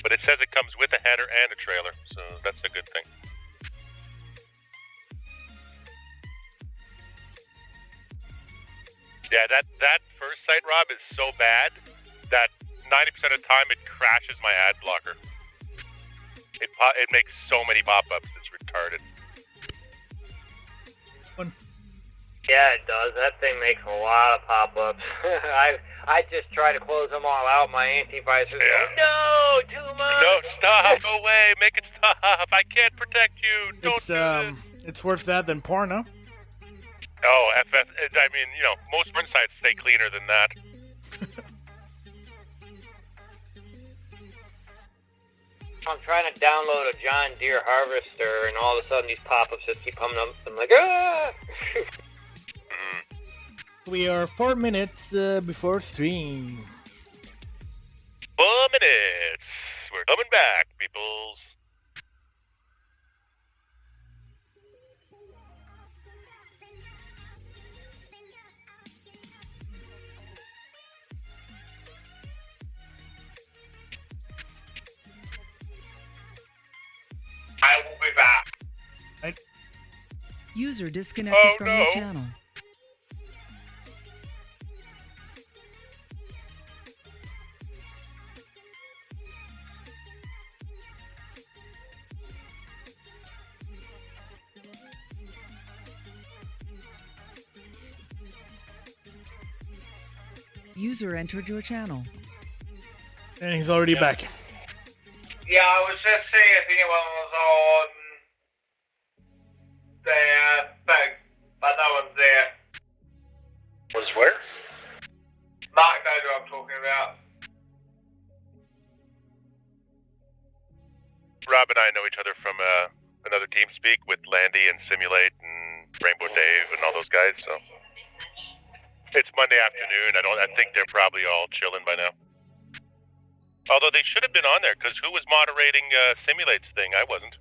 But it says it comes with a header and a trailer, so that's a good thing. Yeah, that first site, Rob, is so bad that 90% of the time it crashes my ad blocker. It makes so many pop-ups, it's retarded. Yeah, it does. That thing makes a lot of pop-ups. I just try to close them all out. My antivirus is like, no, too much. No, stop, go away, make it stop. I can't protect you. Don't do this. It's worse that than porn, huh? Oh, FS, I mean, you know, most porn sites stay cleaner than that. I'm trying to download a John Deere harvester, and all of a sudden these pop-ups just keep coming up. I'm like, ah! We are 4 minutes before stream. 4 minutes. We're coming back, peoples. I will be back. User disconnected from your channel. User entered your channel. And he's already back. Yeah, I was just seeing if anyone was on their thing, but no one's there. Was where? Mark knows what I'm talking about. Rob and I know each other from another TeamSpeak with Landy and Simulate and Rainbow Dave and all those guys, so... It's Monday afternoon. I think they're probably all chilling by now. Although they should have been on there, because who was moderating Simulate's thing? I wasn't.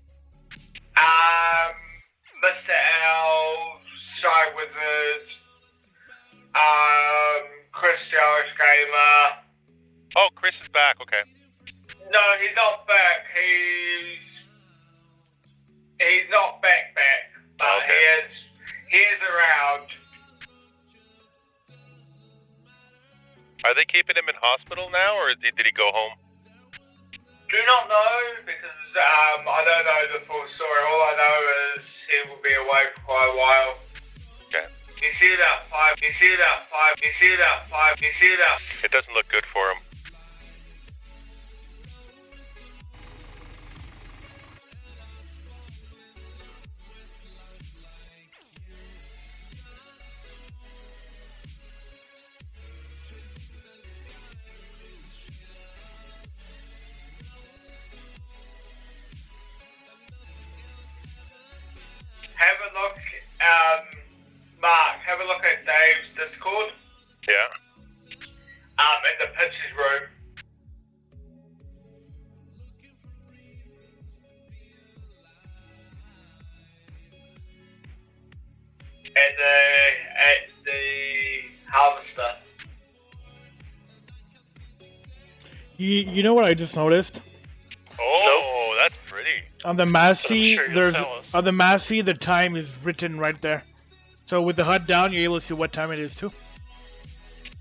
Mr. L, Shy Wizard, Chris Josh Gamer. Oh, Chris is back, okay. No, he's not back. He's not back, but okay. he is around. Are they keeping him in hospital now, or did he go home? Do not know, because I don't know the full story. All I know is he will be away for quite a while. Okay. You see that 5, you see that 5, you see that 5, you see that... It doesn't look good for him. Have a look, Mark, have a look at Dave's Discord. Yeah. In the pitches room. At the harvester. You know what I just noticed? Oh, that's pretty. On the Massey, I'm sure you'll tell us. on the Massey, the time is written right there. So with the HUD down, you're able to see what time it is too.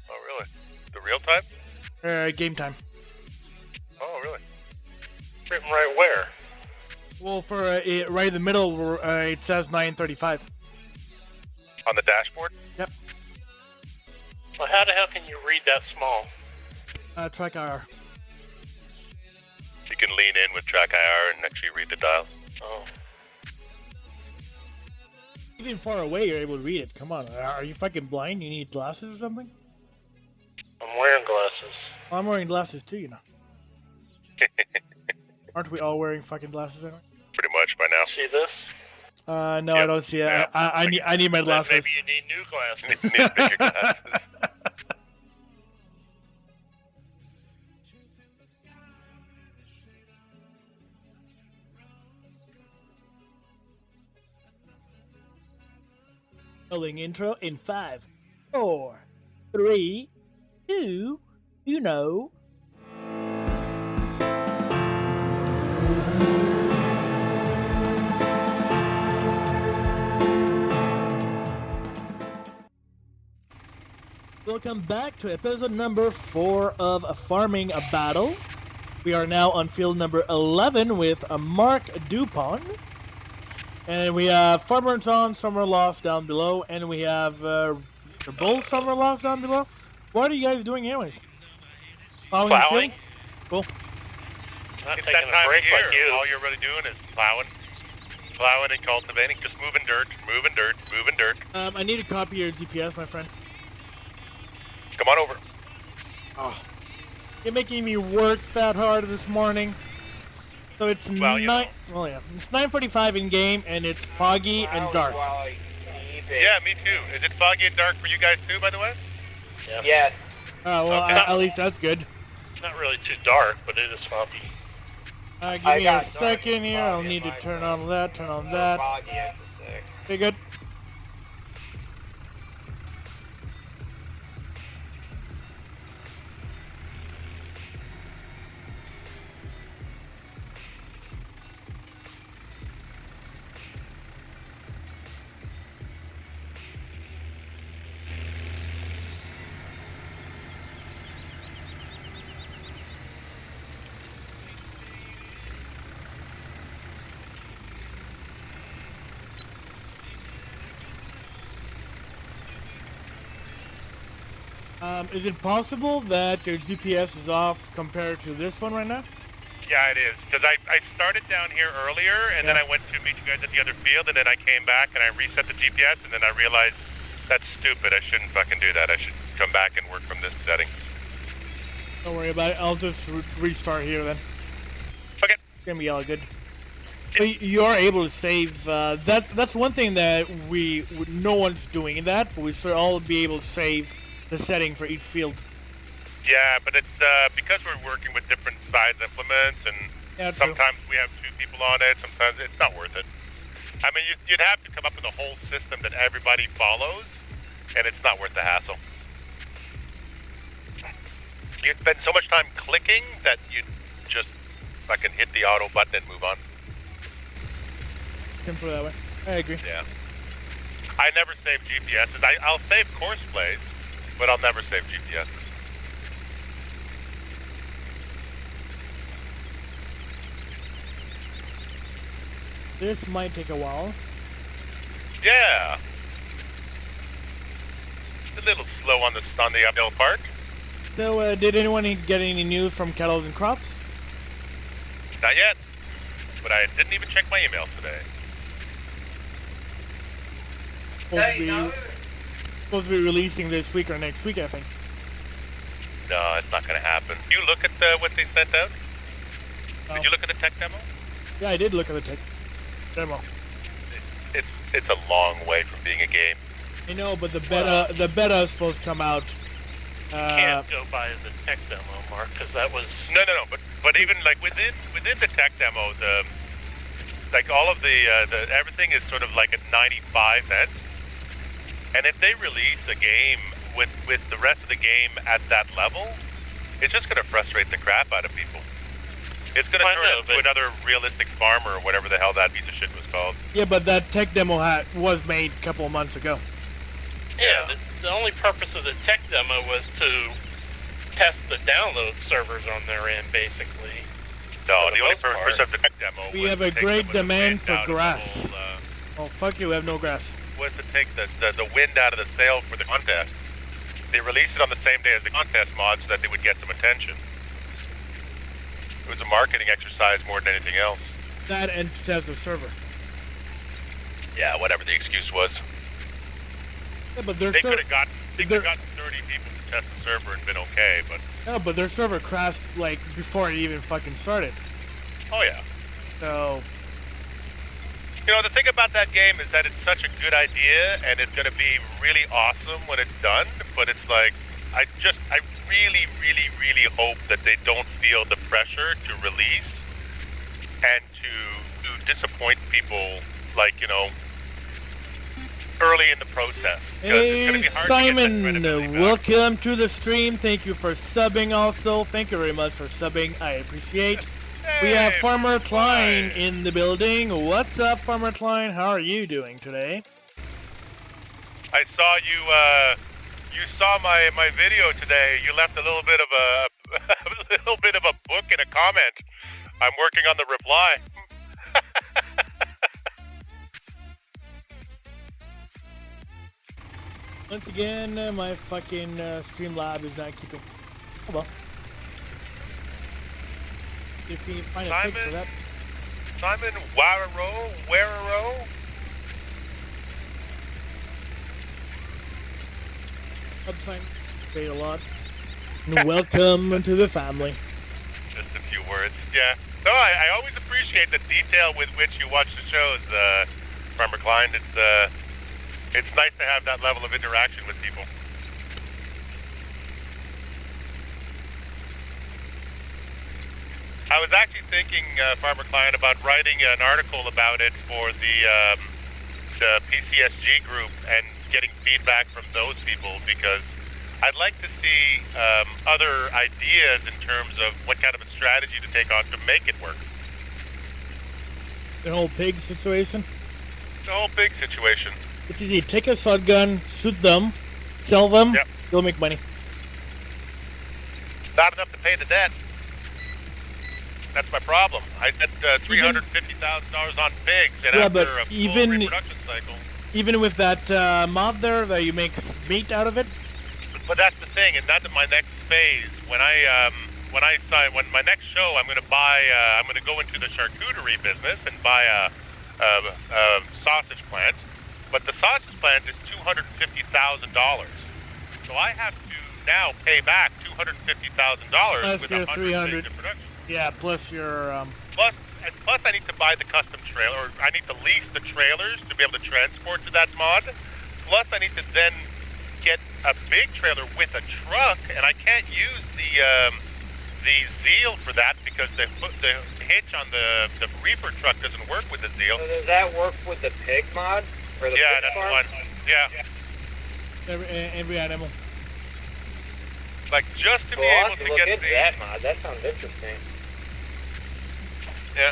Oh, really? The real time? Game time. Oh, really? Written right where? Well, for right in the middle, it says 9:35. On the dashboard? Yep. Well, how the hell can you read that small? Track IR. You can lean in with track IR and actually read the dials. Oh. Even far away, you're able to read it. Come on, are you fucking blind? You need glasses or something? I'm wearing glasses. Well, I'm wearing glasses too, you know. Aren't we all wearing fucking glasses anyway? Pretty much by now. See this? No, Yep. I don't see it. Yeah. I need my Then glasses. maybe you need new glasses. Need bigger glasses. Rolling intro in 5, 4, 3, 2, you know. Welcome back to episode number 4 of a Farming Battle. We are now on field number 11 with Marc Dupont. And we have FarmerJohn, Summer Lost down below, and we have the Bull Summer Lost down below. What are you guys doing anyways? Plowing? Cool. Not It's taking that a time break of year. like you. All you're really doing is plowing and cultivating, just moving dirt. I need to copy your GPS, my friend. Come on over. Oh, you're making me work that hard this morning. So it's it's 9:45 in game, and it's foggy and dark. Yeah, me too. Is it foggy and dark for you guys too, by the way? Yeah. Yes. Oh, well, Okay. at least that's good. Not really too dark, but it is foggy. Give I me a got second here. I'll foggy need to in my turn room. on that, turn on that. Foggy after 6. Okay, good. Is it possible that your GPS is off compared to this one right now? Yeah, it is. Because I started down here earlier, and then I went to meet you guys at the other field, and then I came back and I reset the GPS, and then I realized that's stupid. I shouldn't fucking do that. I should come back and work from this setting. Don't worry about it. I'll just restart here then. Okay. It's gonna be all good. So you are able to save. That's one thing that no one's doing that, but we should all be able to save the setting for each field. Yeah, but it's because we're working with different size implements, and Yeah, true. sometimes we have 2 people on it, sometimes it's not worth it. I mean, you'd have to come up with a whole system that everybody follows, and it's not worth the hassle. You spend so much time clicking that you just fucking hit the auto button and move on. Simple that way. I agree. Yeah. I never save GPSs. I'll save course plays, but I'll never save GPSs. This might take a while. Yeah. It's a little slow on the uphill part. So, did anyone get any news from Cattle and Crops? Not yet. But I didn't even check my email today. Supposed to be releasing this week or next week, I think. No, it's not going to happen. You look at what they sent out? Oh. Did you look at the tech demo? Yeah, I did look at the tech demo. It's a long way from being a game. I know, but the beta is supposed to come out. You can't go by the tech demo, Mark, because that was... No. But even like within the tech demo, all of the everything is sort of like at 95 cents. And if they release a game with the rest of the game at that level, it's just going to frustrate the crap out of people. It's going to turn into another realistic farmer or whatever the hell that piece of shit was called. Yeah, but that tech demo was made a couple of months ago. Yeah, the only purpose of the tech demo was to test the download servers on their end, basically. No, the only purpose of the tech demo We was have to a take great some of the demand wind for out of the grass. whole, Oh, fuck you, we have no grass. was to take the wind out of the sail for the contest. They released it on the same day as the contest mod so that they would get some attention. It was a marketing exercise more than anything else. That and to test the server. Yeah, whatever the excuse was. Yeah, but their They server. could have gotten 30 people to test the server and been okay, but... No, but their server crashed like before it even fucking started. Oh yeah. So. You know, the thing about that game is that it's such a good idea, and it's going to be really awesome when it's done, but it's like, I really, really, really hope that they don't feel the pressure to release and to disappoint people, like, you know, early in the process. Hey, it's gonna be hard Simon, to get that credibility back. welcome to the stream. Thank you for subbing also. Thank you very much for subbing. I appreciate. We have Hey, Farmer Klein Klein. in the building. What's up, Farmer Klein? How are you doing today? I saw you. You saw my video today. You left a little bit of a little bit of a book in a comment. I'm working on the reply. Once again, my fucking Streamlab is not keeping. Oh well. If you can find a fix for that. Simon Warero. That's fine. Paid a lot. And welcome to the family. Just a few words. Yeah. No, I always appreciate the detail with which you watch the shows, Farmer Klein. It's nice to have that level of interaction with people. I was actually thinking, Farmer Klein, about writing an article about it for the PCSG group and getting feedback from those people, because I'd like to see other ideas in terms of what kind of a strategy to take on to make it work. The whole pig situation. The whole pig situation. It's easy. Take a shotgun, shoot them, sell them, Yep. you'll make money. Not enough to pay the debt. That's my problem. I spent $350,000 on pigs, and Yeah, after but a full even- reproduction cycle. Even with that mod there, that you make meat out of it. But that's the thing, and that's my next phase. When my next show, I'm going to go into the charcuterie business and buy a sausage plant. But the sausage plant is $250,000. So I have to now pay back $250,000 Plus with your 100 300. pigs in production. Yeah, plus your Plus, I need to buy the custom trailer, or I need to lease the trailers to be able to transport to that mod. Plus, I need to then get a big trailer with a truck, and I can't use the Zeal for that because the hitch on the reefer truck doesn't work with the Zeal. So does that work with the pig mod? For the Yeah, pig that's the farm? one. Yeah, every animal. like just to be Well, I'll able have to to look get into the. that mod. That sounds interesting. Yeah.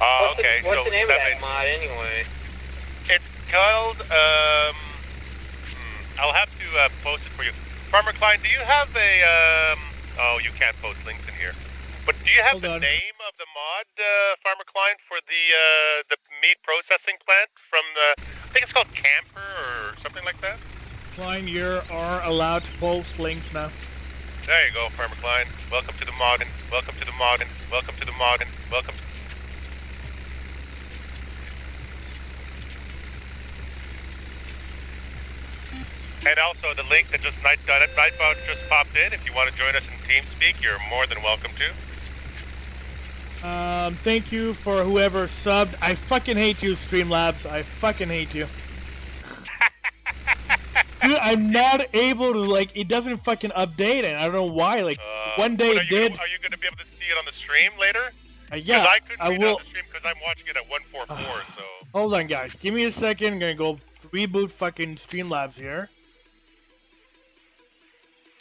Oh, okay. What's so the name of that makes- mod anyway? It's called, I'll have to post it for you. Farmer Klein, do you have a, oh, you can't post links in here. But do you have Hold the on. name of the mod, Farmer Klein, for the meat processing plant from the, I think it's called Camper or something like that? Klein, you are allowed to post links now. There you go, Farmer Klein. Welcome to the Moggin. Welcome to the Moggin. Welcome to the Moggin. Welcome to And also the link that Nightbound just popped in. If you want to join us in TeamSpeak, you're more than welcome to. Thank you for whoever subbed. I fucking hate you, Streamlabs. I fucking hate you. Dude, I'm not able to, like, it doesn't fucking update, and I don't know why. Like, one day But it did. Are you going to be able to see it on the stream later? Yeah, I couldn't I see it will. on the stream because I'm watching it at 144, so... Hold on, guys. Give me a second. I'm gonna go reboot fucking Streamlabs here.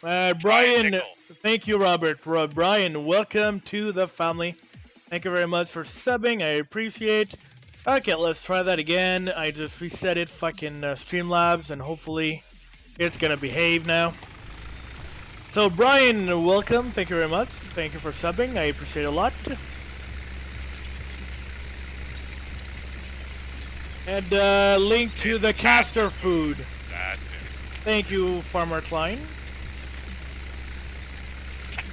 Brian, Nickel. thank you, Robert. Brian, welcome to the family. Thank you very much for subbing. I appreciate. Okay, let's try that again. I just reset it, fucking Streamlabs, and hopefully it's gonna behave now. So, Brian, welcome. Thank you very much. Thank you for subbing. I appreciate it a lot. And link to the caster food. That's it. Thank you, Farmer Klein.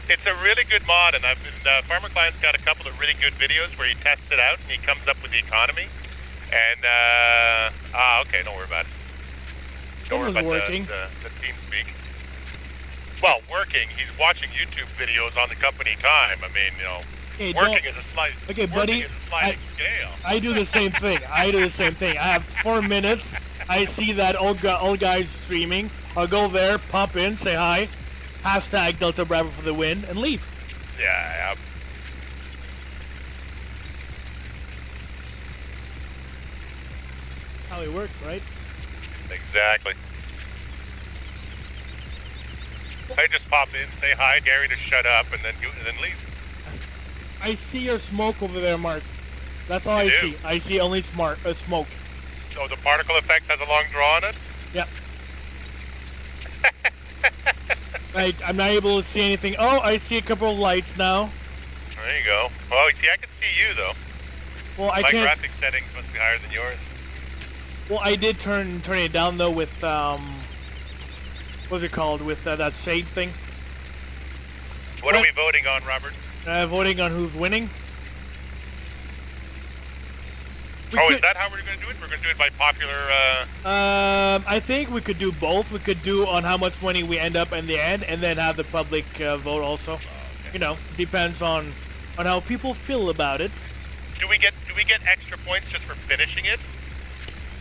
It's a really good mod, and I've been, Farmer Klein's got a couple of really good videos where he tests it out and he comes up with the economy. And, okay, don't worry about it. Don't worry about the TeamSpeak. Well, working, he's watching YouTube videos on the company time. I mean, you know, Hey, working is a sliding scale. I do the same thing. I have 4 minutes. I see that old guy's streaming. I'll go there, pop in, say hi, hashtag Delta Bravo for the win, and leave. Yeah. How it works, right? Exactly. I just pop in, say hi, Gary to shut up, and then leave. I see your smoke over there, Mark. That's all You I do? see. I see only smoke. So the particle effect has a long draw on it? Yep. I'm not able to see anything. Oh, I see a couple of lights now. There you go. Well, see, I can see you, though. Well, I My can't. graphic settings must be higher than yours. Well, I did turn it down though with what's it called, with that shade thing. What are we voting on, Robert? Voting on who's winning. Is that how we're going to do it? We're going to do it by popular... I think we could do both. We could do on how much money we end up in the end, and then have the public vote also. Okay. You know, depends on how people feel about it. Do we get extra points just for finishing it?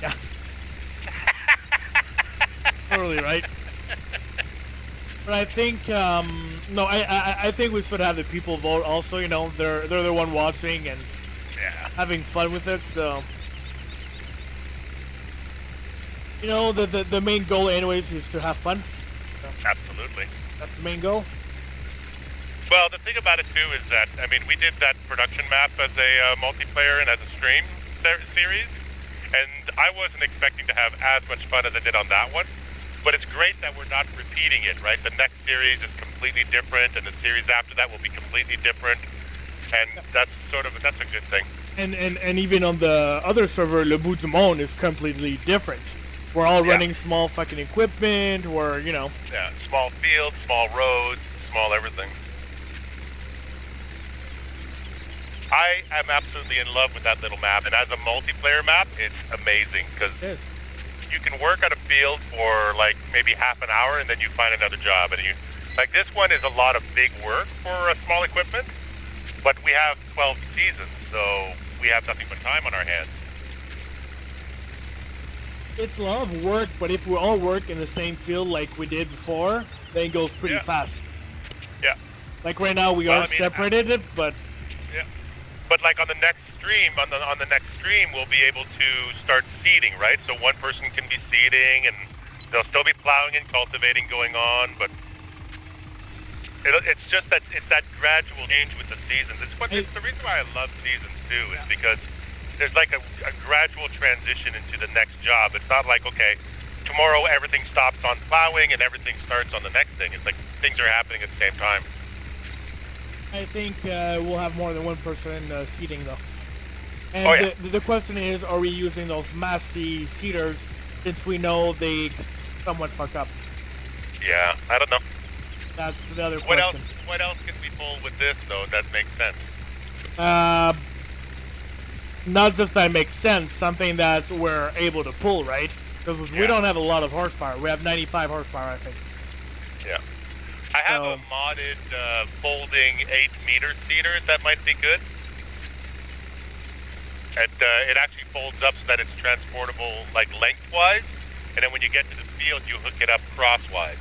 Yeah. Totally right. But I think no, I think we should have the people vote also. You know, they're the one watching and having fun with it. So you know, the main goal anyways is to have fun. So Absolutely. that's the main goal. Well, the thing about it too is that, I mean, we did that production map as a multiplayer and as a stream series, and I wasn't expecting to have as much fun as I did on that one. But it's great that we're not repeating it, right? The next series is completely different, and the series after that will be completely different, and that's a good thing. And even on the other server, Le Bout du Monde is completely different. We're all running small fucking equipment, or you know. Yeah, small fields, small roads, small everything. I am absolutely in love with that little map, and as a multiplayer map, it's amazing, because you can work at a field for like maybe half an hour, and then you find another job, and like this one is a lot of big work for small equipment, but we have 12 seasons, so we have nothing but time on our hands. It's a lot of work, but if we all work in the same field like we did before, then it goes pretty fast. Yeah. Like right now we are separated, but But like on the next stream, on the next stream, we'll be able to start seeding, right? So one person can be seeding, and they'll still be plowing and cultivating going on, but it's just that it's that gradual change with the seasons. It's the reason why I love seasons too, is because there's like a gradual transition into the next job. It's not like, okay, tomorrow everything stops on plowing and everything starts on the next thing. It's like things are happening at the same time. I think we'll have more than one person seeding though. And the question is, are we using those massy seeders since we know they somewhat fuck up? Yeah, I don't know. That's the other question. What else can we pull with this though that makes sense? Not just that makes sense, something that we're able to pull, right? Because we don't have a lot of horsepower. We have 95 horsepower, I think. Yeah. I have a modded folding 8-meter seeder that might be good. It actually folds up so that it's transportable like lengthwise, and then when you get to the field, you hook it up crosswise.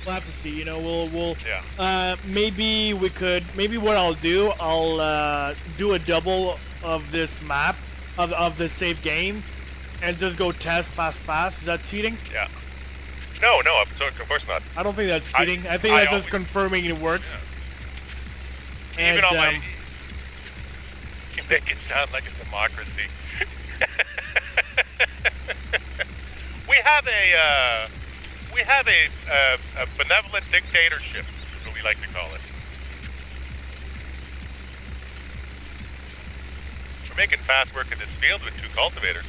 We'll have to see. You know, we'll. Maybe we could. Maybe what I'll do, I'll do a double of this map of the save game, and just go test fast. Is that cheating? Yeah. No, of course not. I don't think that's cheating. I think that's just confirming it works. Yeah. And, even on my, you make it sound like a democracy. We have a benevolent dictatorship, is what we like to call it. We're making fast work in this field with 2 cultivators.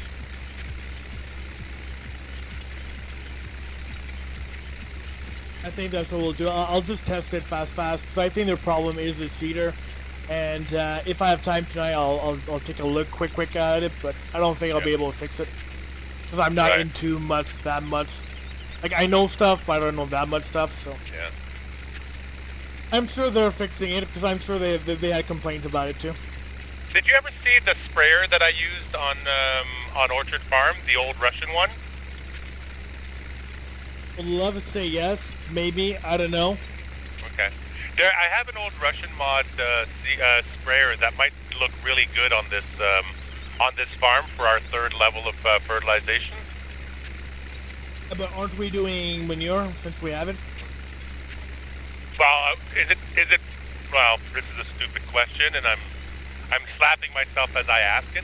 I think that's what we'll do. I'll just test it fast, because I think the problem is the seeder. And if I have time tonight, I'll take a look quick at it, but I don't think I'll be able to fix it. Because I'm not into that much. Like, I know stuff, but I don't know that much stuff, so. Yeah. I'm sure they're fixing it, because I'm sure they had complaints about it, too. Did you ever see the sprayer that I used on Orchard Farm, the old Russian one? Would love to say yes, maybe, I don't know. Okay. I have an old Russian mod sprayer that might look really good on this farm for our 3rd level of fertilization. But aren't we doing manure since we haven't? Well, is it? Well, this is a stupid question, and I'm slapping myself as I ask it.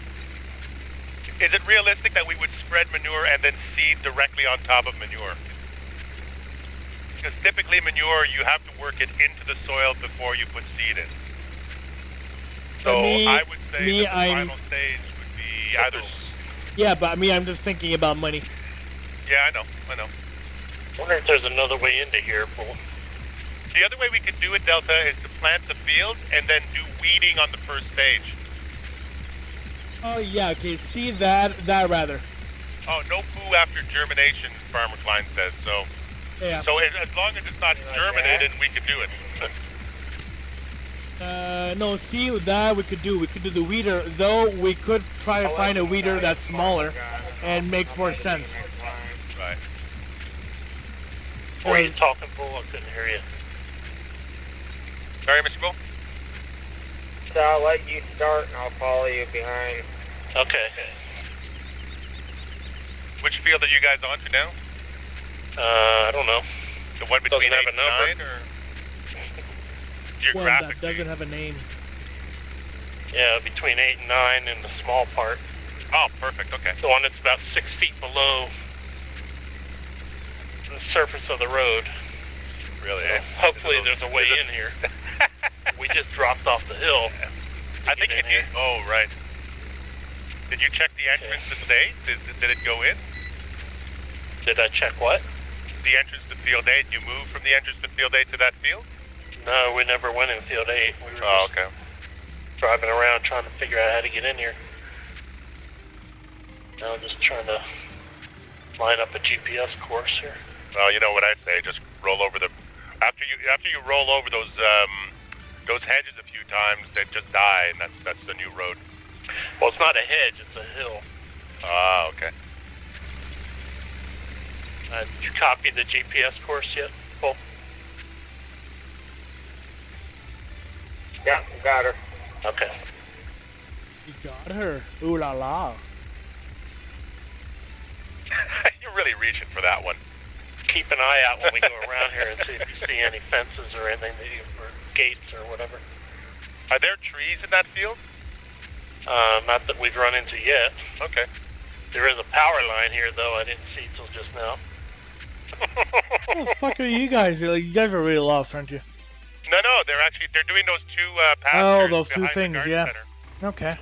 Is it realistic that we would spread manure and then seed directly on top of manure? Because typically manure, you have to work it into the soil before you put seed in. So I would say that the final stage would be either... Yeah, but I'm just thinking about money. Yeah, I know. I wonder if there's another way into here, Paul. The other way we could do it, Delta, is to plant the field and then do weeding on the first stage. Oh, yeah, okay, see that rather. Oh, no poo after germination, Farmer Klein says, so... Yeah. So as long as it's not germinated, we could do it. No, see that we could do. We could do the weeder, though we could try to find a weeder that's smaller and makes more sense. Right. Who are you talking, Bull? I couldn't hear you. Sorry, Mr. Bull? So I'll let you start and I'll follow you behind. Okay. Which field are you guys on to now? I don't know. The one between 8 have a and number. 9, or? One that Geographically? doesn't have a name. Yeah, between 8 and 9 in the small part. Oh, perfect, okay. The one that's about 6 feet below the surface of the road. Really, So eh? hopefully there's a way in here. We just dropped off the hill. I think if you... Oh, right. Did you check the entrance to state? Did it go in? Did I check what? The entrance to field 8, you moved from the entrance to field 8 to that field? No, we never went in field 8. We were Oh, just okay. driving around trying to figure out how to get in here. Now I'm just trying to line up a GPS course here. Well, you know what I say, just roll over the... After you roll over those hedges a few times, they just die, and that's the new road. Well, it's not a hedge, it's a hill. Ah, okay. Did you copy the GPS course yet, Paul? Yeah, got her. Okay. You got her. Ooh la la. You're really reaching for that one. Keep an eye out when we go around here and see if you see any fences or anything, or gates or whatever. Are there trees in that field? Not that we've run into yet. Okay. There is a power line here, though. I didn't see till just now. What the fuck are you guys? You guys are really lost, aren't you? No, they're doing those two pastures. Oh, those two behind the things, garden yeah. center. Okay.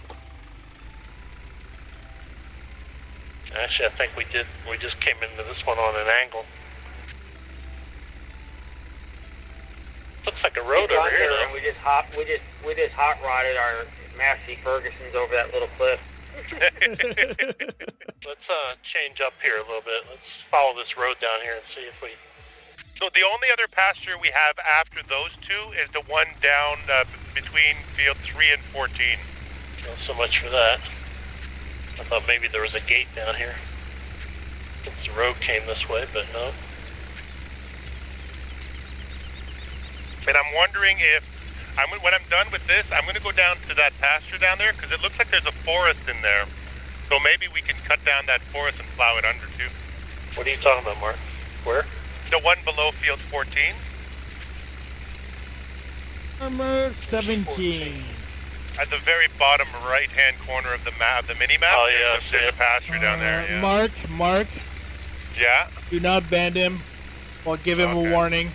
Actually, I think we just came into this one on an angle. Looks like a road over here, though. And we just hot rodded our Massey Fergusons over that little cliff. Let's change up here a little bit. Let's follow this road down here and see if we... So the only other pasture we have after those two is the one down between field 3 and 14. Not so much for that. I thought maybe there was a gate down here. The road came this way, but no. And I'm wondering if, when I'm done with this, I'm going to go down to that pasture down there, because it looks like there's a forest in there. So maybe we can cut down that forest and plow it under, too. What are you talking about, Mark? Where? The one below field 14. Number 17. At the very bottom right-hand corner of the map, the mini-map. Oh, yeah, There's a pasture down there, yeah. Mark, Yeah? do not ban him or give him Okay. a warning.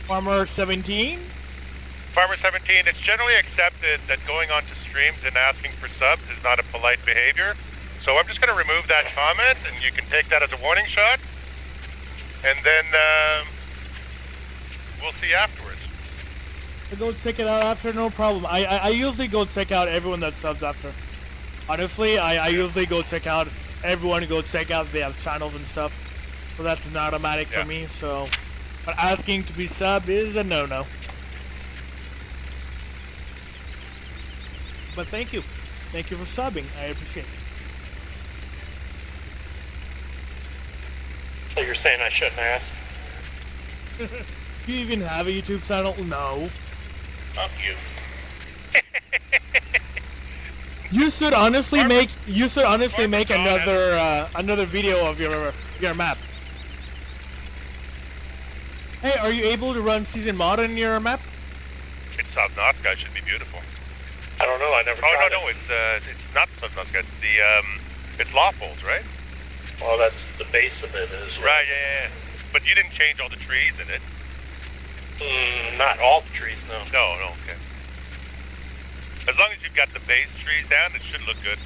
Farmer 17? Farmer 17, it's generally accepted that going onto streams and asking for subs is not a polite behavior. So I'm just going to remove that comment, and you can take that as a warning shot. And then we'll see afterwards. I go check it out after, no problem. I usually go check out everyone that subs after. Honestly, I usually go check out everyone and go check out if they have channels and stuff. So that's an automatic for me, so... But asking to be subbed is a no-no. But thank you. Thank you for subbing. I appreciate it. So you're saying I shouldn't ask? Do you even have a YouTube channel? No. Fuck you. You should honestly Farmer- make FarmerJohn another video of your map. Hey, are you able to run season mod on your map? It's Sosnovka. Should be beautiful. I don't know. I never Oh tried no, it's not Sosnovka. It's it's Lawfuls, right? Well, that's the base of it is. Right, yeah. But you didn't change all the trees in it. Not all the trees, no. No, okay. As long as you've got the base trees down, it should look good.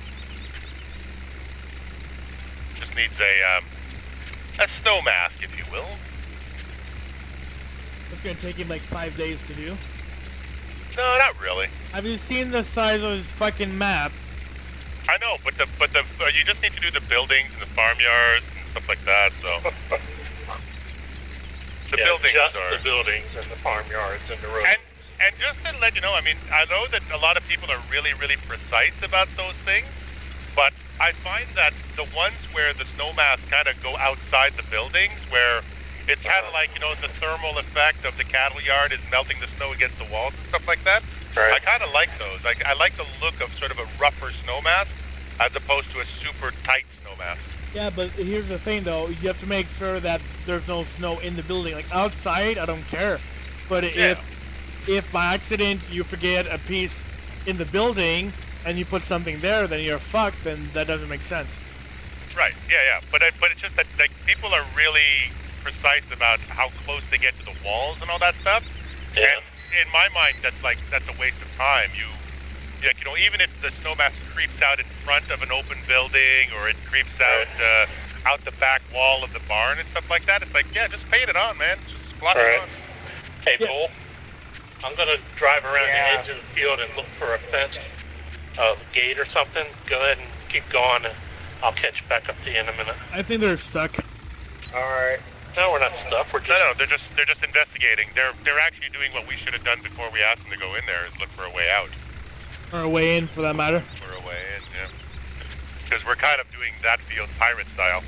Just needs a snow mask, if you will. It's gonna take him like 5 days to do. No, not really. Have you seen the size of his fucking map? I know, but you just need to do the buildings and the farmyards and stuff like that. So the buildings just are the buildings and the farmyards and the roads. And just to let you know, I mean, I know that a lot of people are really, really precise about those things, but I find that the ones where the snow masks kind of go outside the buildings, where it's kind of like, you know, the thermal effect of the cattle yard is melting the snow against the walls and stuff like that. Right. I kind of like those. Like, I like the look of sort of a rougher snow mask as opposed to a super tight snow mask. Yeah, but here's the thing though, you have to make sure that there's no snow in the building. Like outside, I don't care. But if by accident you forget a piece in the building and you put something there, then you're fucked, then that doesn't make sense. Right, yeah. But it's just that like people are really precise about how close they get to the walls and all that stuff. Yeah. And in my mind, that's a waste of time. You know, even if the snow mask creeps out in front of an open building or it creeps out the back wall of the barn and stuff like that, it's like, yeah, just paint it on, man. Just splot it on. Hey, Bull, I'm going to drive around the edge of the field and look for a fence, gate or something. Go ahead and keep going, and I'll catch back up to you in a minute. I think they're stuck. Alright. No, we're not stuck. We're just... No, they're just investigating. They're actually doing what we should have done before we asked them to go in there, is look for a way out. Or a way in, for that matter. For a way in, yeah. Because we're kind of doing that field pirate style.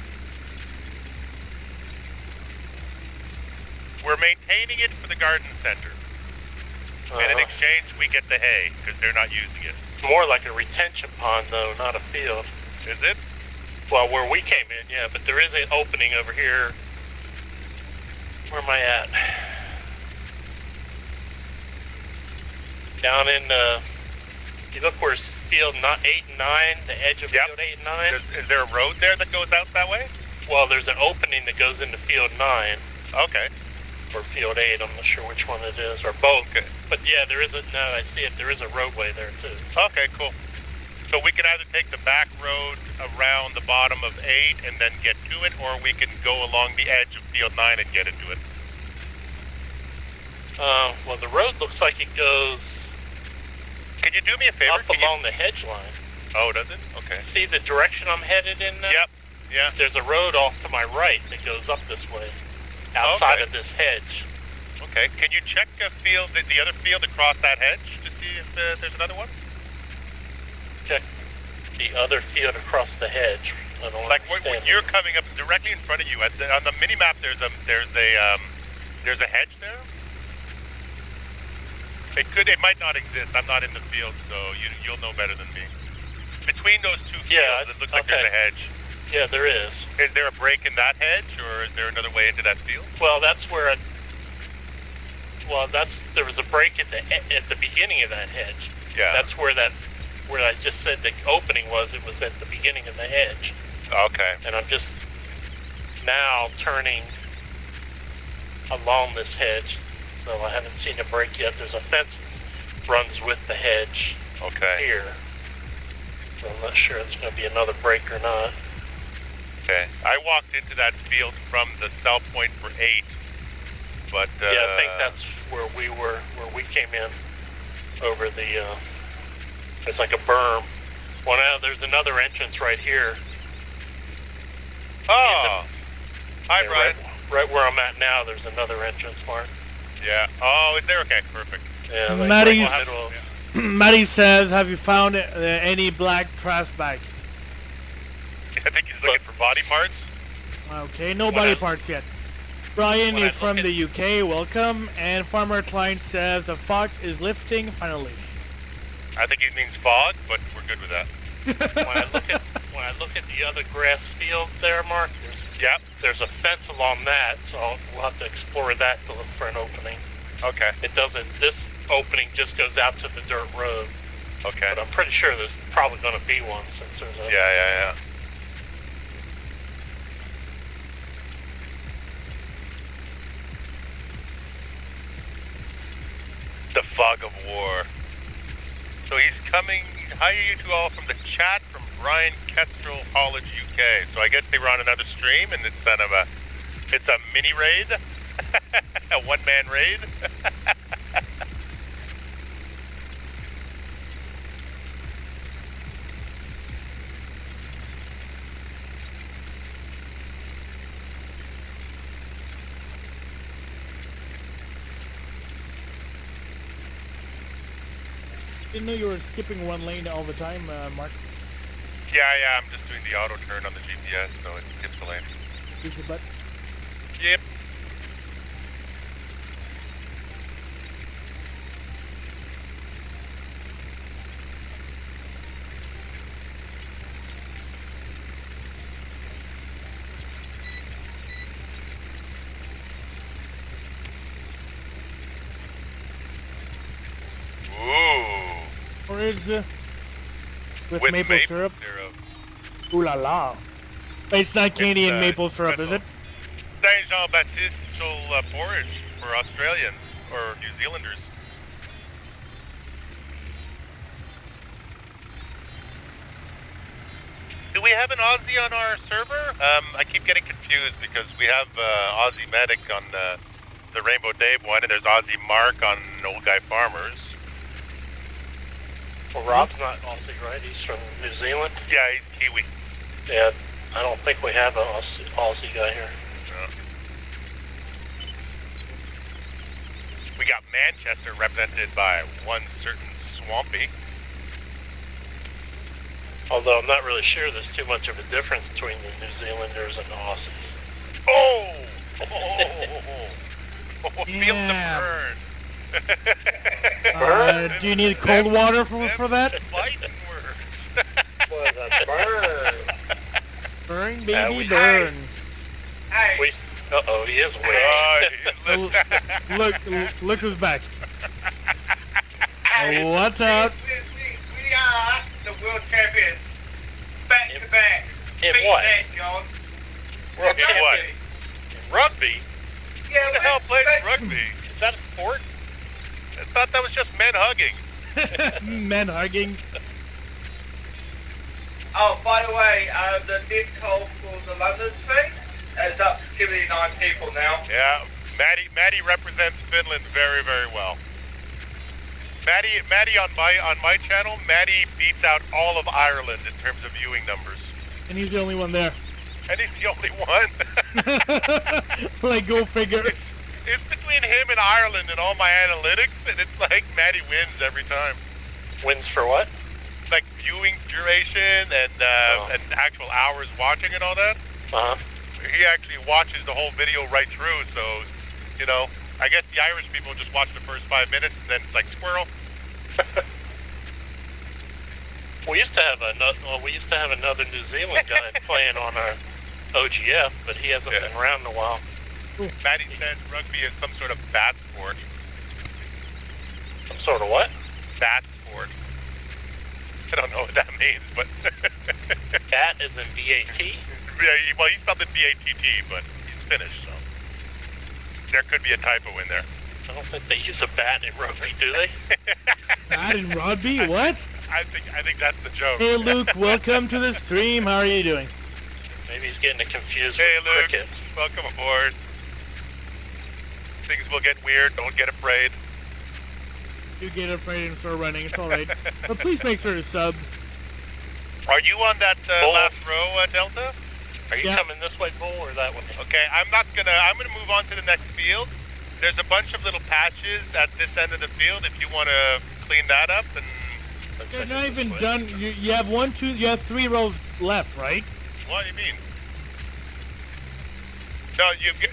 We're maintaining it for the garden center. And in exchange, we get the hay, because they're not using it. More like a retention pond, though, not a field. Is it? Well, where we came in, yeah, but there is an opening over here. Where am I at? Down in, you look where's field 8 and 9, the edge of field 8 and 9. Is there a road there that goes out that way? Well, there's an opening that goes into field 9. Okay. Or field 8, I'm not sure which one it is, or both. Okay. But yeah, there is I see it, there is a roadway there too. Okay, cool. So we can either take the back road around the bottom of 8 and then get to it, or we can go along the edge of field 9 and get into it. Well, the road looks like it goes... Can you do me a favor? Up along the hedge line. Oh, does it? Okay. See the direction I'm headed in now? Yep. Yeah. There's a road off to my right that goes up this way, outside of this hedge. Okay. Can you check the other field across that hedge to see if there's another one? Check the other field across the hedge. I don't like when you're coming up directly in front of you on the mini map, there's a hedge there. It might not exist. I'm not in the field, so you'll know better than me. Between those two fields, it looks like there's a hedge. Yeah, there is. Is there a break in that hedge, or is there another way into that field? Well, that's where there was a break at the beginning of that hedge. Yeah. That's where I just said the opening was. It was at the beginning of the hedge. Okay. And I'm just now turning along this hedge, so I haven't seen a break yet. There's a fence that runs with the hedge. Okay. Here. So I'm not sure it's going to be another break or not. Okay. I walked into that field from the south point for 8, but yeah, I think that's where we came in over the. It's like a berm. Well, now there's another entrance right here. Oh. Hi, Brian. Right where I'm at now, there's another entrance, Mark. Yeah. Oh, is there? Okay, perfect. Yeah. Like Matty says, have you found any black trash bag? I think he's looking for body parts. Okay, no body parts yet. Brian is from the UK, welcome. And Farmer Klein says the fox is lifting finally. I think he means fog, but we're good with that. When I look at the other grass field there, Mark, there's a fence along that, so we'll have to explore that to look for an opening. Okay. It doesn't. This opening just goes out to the dirt road. Okay. But I'm pretty sure there's probably going to be one since there's a... Yeah. The fog of war. So he's coming. Hi, you two all from the chat from Brian Kestrel, College, UK. So I guess they were on another stream, and it's kind of it's a mini raid, a one-man raid. Didn't know you were skipping one lane all the time, Mark. Yeah, I'm just doing the auto turn on the GPS, so it skips the lane. Push your butt. Yep. Porridge with maple syrup. Ooh la la. It's not Canadian maple syrup, is it? Saint Jean-Baptiste porridge for Australians or New Zealanders. Do we have an Aussie on our server? I keep getting confused because we have Aussie Medic on the Rainbow Dave one, and there's Aussie Mark on Old Guy Farmers. Well, Rob's not Aussie, right? He's from New Zealand? Yeah, he's Kiwi. Yeah, I don't think we have an Aussie guy here. No. We got Manchester represented by one certain Swampy. Although I'm not really sure there's too much of a difference between the New Zealanders and the Aussies. Oh! Feel the Yeah. burn. Do you need cold water for that? Fighting words. Was a burn. Burn, baby, we- burn. Hey, Uh-oh, he is waiting. Look who's back. hey, What's up? we are the world champions. Back to back. In Beat what? that, John. Rugby what? Rugby? Yeah, Who the hell plays let's- rugby? Is that a sport? I thought that was just men hugging. Men hugging. Oh, by the way, the dead toll for the London thing is up to 79 people now. Yeah, Maddie represents Finland very, very well. Maddie on my channel, Maddie beats out all of Ireland in terms of viewing numbers. And he's the only one there. And he's the only one. Like, go figure. It's between him and Ireland and all my analytics, and it's like Maddie wins every time. Wins for what? Like viewing duration and actual hours watching and all that. Uh-huh. He actually watches the whole video right through, so, you know, I guess the Irish people just watch the first 5 minutes and then it's like squirrel. We used to have another New Zealand guy playing on our OGF, but he hasn't been around in a while. Maddie says rugby is some sort of bat sport. Some sort of what? Bat sport. I don't know what that means, but... Bat is in B-A-T? Yeah, well, he spelled it B-A-T-T, but he's Finnish, so... There could be a typo in there. I don't think they use a bat in rugby, do they? Bat and rugby? What? I think that's the joke. Hey, Luke, welcome to the stream. How are you doing? Maybe he's getting it confused Hey, with Luke. cricket. Welcome aboard. Things will get weird. Don't get afraid. You get afraid and start running. It's all right. But please make sure to sub. Are you on that last row, Delta? Are you Yeah. coming this way, Bull, or that way? Okay, I'm gonna move on to the next field. There's a bunch of little patches at this end of the field if you want to clean that up. And You're not even done. You have you have 3 rows left, right? what do you mean? No,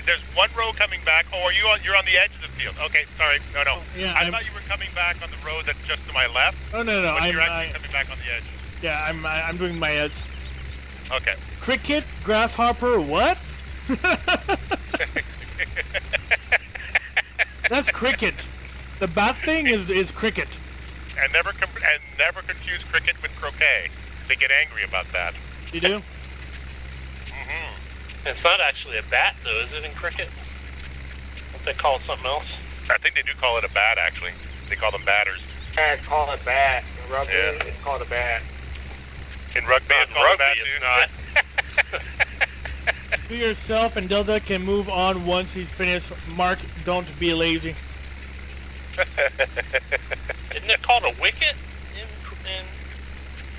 there's one row coming back. Oh, you're on the edge of the field. Okay, sorry. No. Yeah, I thought you were coming back on the row that's just to my left. Oh no, But you're actually coming back on the edge. Yeah, I'm doing my edge. Okay. Cricket, grasshopper, what? That's cricket. The bad thing is cricket. And never confuse cricket with croquet. They get angry about that. You do? It's not actually a bat, though, is it, in cricket? Don't they call it something else? I think they do call it a bat, actually. They call them batters. Yeah, it's called a bat. In rugby, Yeah. it's called a bat. In rugby, it's called a bat, it's too. not. Do yourself and Delta can move on once he's finished. Mark, don't be lazy. Isn't it called a wicket in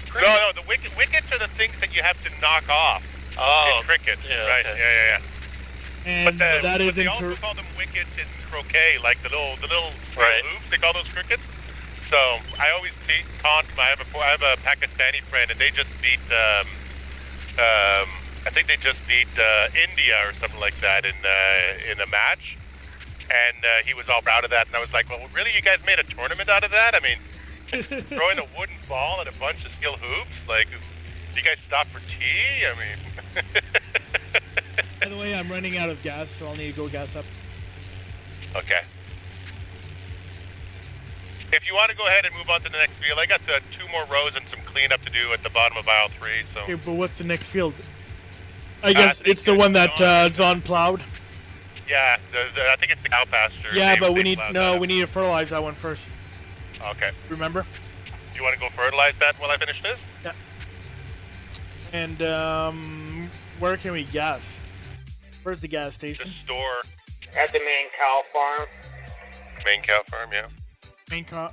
cricket? No, the wickets are the things that you have to knock off. Oh, in cricket, yeah, right? okay. Yeah. And But that is they also call them wickets in croquet, like the little Right. hoops. They call those crickets. So I always taunt. I have a Pakistani friend, and they just beat. I think they just beat India or something like that in a match, and he was all proud of that. And I was like, "Well, really, you guys made a tournament out of that? I mean, throwing a wooden ball at a bunch of skill hoops? Like, do you guys stop for tea? I mean." By the way, I'm running out of gas, so I'll need to go gas up. Okay. If you want to go ahead and move on to the next field, I got 2 more rows and some cleanup to do at the bottom of aisle 3. So. Okay, but what's the next field? I guess think it's the one that John plowed. Yeah, I think it's the cow pasture. Yeah, but we plowed need that. we need to fertilize that one first. Okay. Remember? You want to go fertilize that while I finish this? Yeah. And where can we gas? Where's the gas The station? store, At the main cow farm. main cow farm, yeah.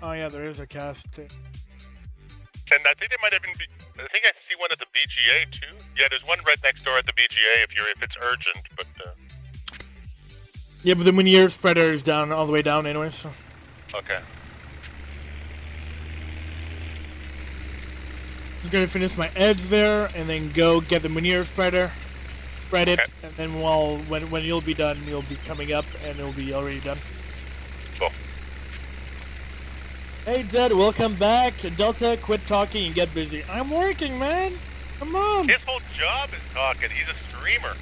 Oh yeah, there is a gas station. And I think there might even be. I think I see one at the BGA too. Yeah, there's one right next door at the BGA if it's urgent. But Yeah, but the manure spreader is down all the way down anyway. So. okay. I'm gonna finish my edge there, and then go get the manure spreader, spread it, Okay. and then when you'll be done, you'll be coming up, and it'll be already done. Cool. Hey Zed, welcome back. Delta, quit talking and get busy. I'm working, man. Come on. His whole job is talking. He's a streamer.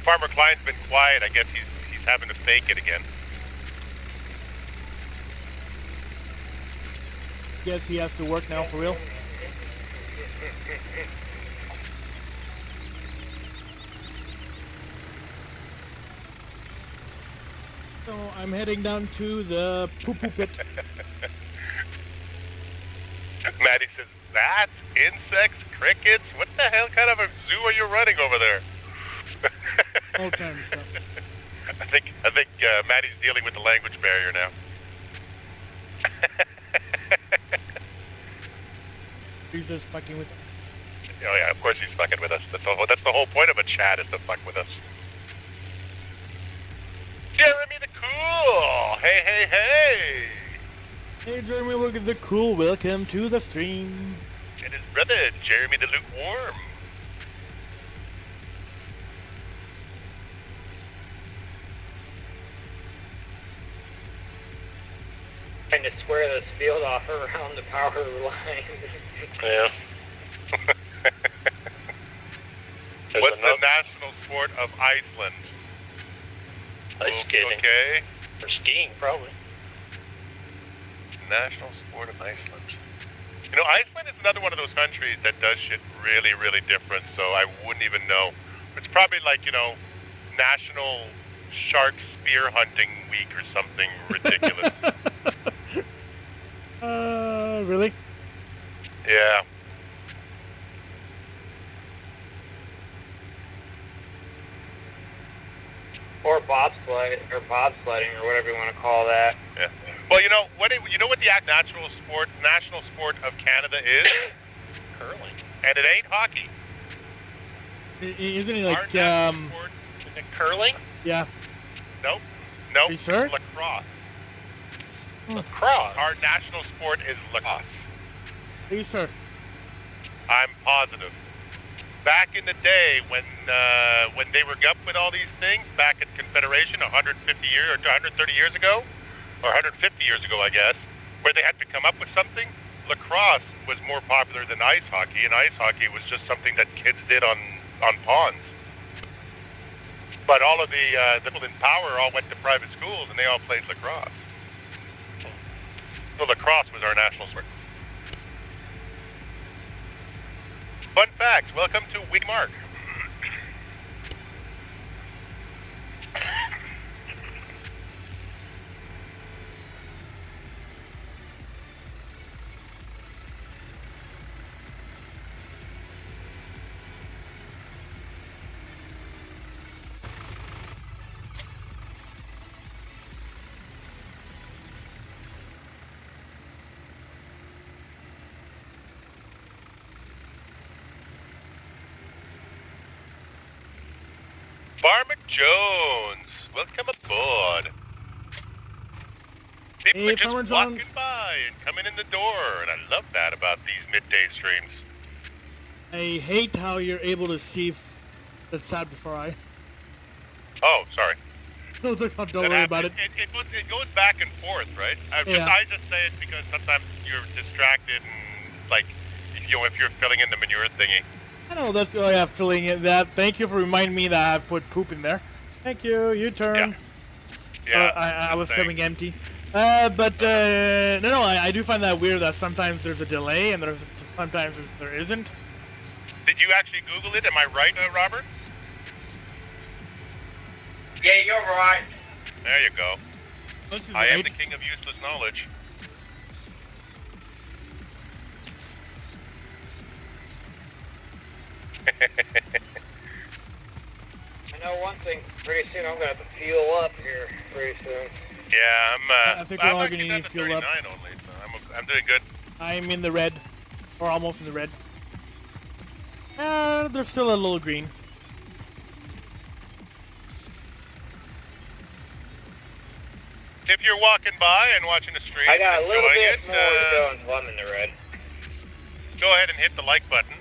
Farmer Klein's been quiet. I guess he's having to fake it again. Guess he has to work now for real. So I'm heading down to the poo-poo pit. Maddie says, "Bats, insects, crickets. What the hell kind of a zoo are you running over there?" All kinds of stuff. I think Maddie's dealing with the language barrier now. He's just fucking with. Oh yeah, of course he's fucking with us. That's the whole point of a chat, is to fuck with us. Jeremy the Cool! Hey! Hey Jeremy, look at the cool. Welcome to the stream. And his brother, Jeremy the Lukewarm. Trying to square this field off around the power line. Yeah. What's the national sport of Iceland? Ice skating. Okay. Or skiing, probably. National sport of Iceland. You know, Iceland is another one of those countries that does shit really, really different, so I wouldn't even know. It's probably like, you know, National Shark Spear Hunting Week or something ridiculous. Really? Yeah. Or bobsledding, or whatever you want to call that. Yeah. Well, you know what the national sport of Canada is? Curling. And it ain't hockey. Isn't it Our like national sport, Is it curling? yeah? nope. Are you sure? Lacrosse. Lacrosse. Our national sport is lacrosse. Please, sir. I'm positive. Back in the day when they were up with all these things, back in Confederation 150 years or 130 years ago, or 150 years ago, I guess, where they had to come up with something, lacrosse was more popular than ice hockey, and ice hockey was just something that kids did on ponds. But all of the people in power all went to private schools, and they all played lacrosse. So lacrosse was our national sport. Fun facts. Welcome to Wee Mark. FarmerJohn, welcome aboard. People Hey, are just FarmerJohn. walking by and coming in the door, and I love that about these midday streams. I hate how you're able to see that sad before I. Oh, sorry. Don't That worry about it. happens. It goes back and forth, right? Yeah. I just say it because sometimes you're distracted and, like, if you're filling in the manure thingy. I know, that's why I'm filling in that. Thank you for reminding me that I put poop in there. Thank you, you turn. Yeah. I was Thanks. coming empty. No, I do find that weird that sometimes there's a delay and sometimes there isn't. Did you actually Google it? Am I right, Robert? Yeah, you're right. There you go. This is I am right. the king of useless knowledge. I know one thing. Pretty soon I'm gonna have to fuel up here. Pretty soon. Yeah, I think we're all actually gonna need down to fuel up. 39 only, so I'm doing good. I'm in the red, or almost in the red. There's still a little green. If you're walking by and watching the stream, I got a little enjoying bit more to go until I'm in the red. go ahead and hit the like button.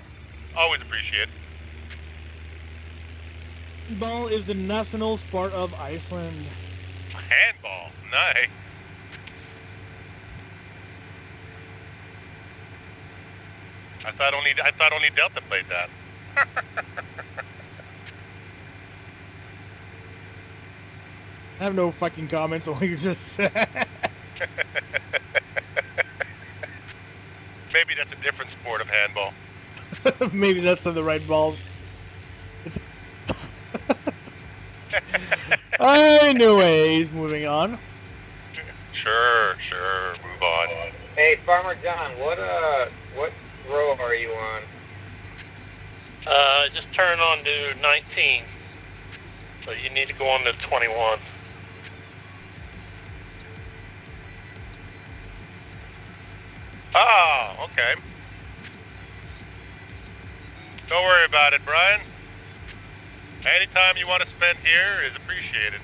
Always appreciate it. Handball is the national sport of Iceland. Handball, nice. I thought only Delta played that. I have no fucking comments on what you just said. Maybe that's a different sport of handball. Maybe that's the right balls. It's Anyways, moving on. Sure, move on. Hey, FarmerJohn, what row are you on? Just turn on to 19. So you need to go on to 21. Oh, okay. Don't worry about it, Brian. Any time you want to spend here is appreciated.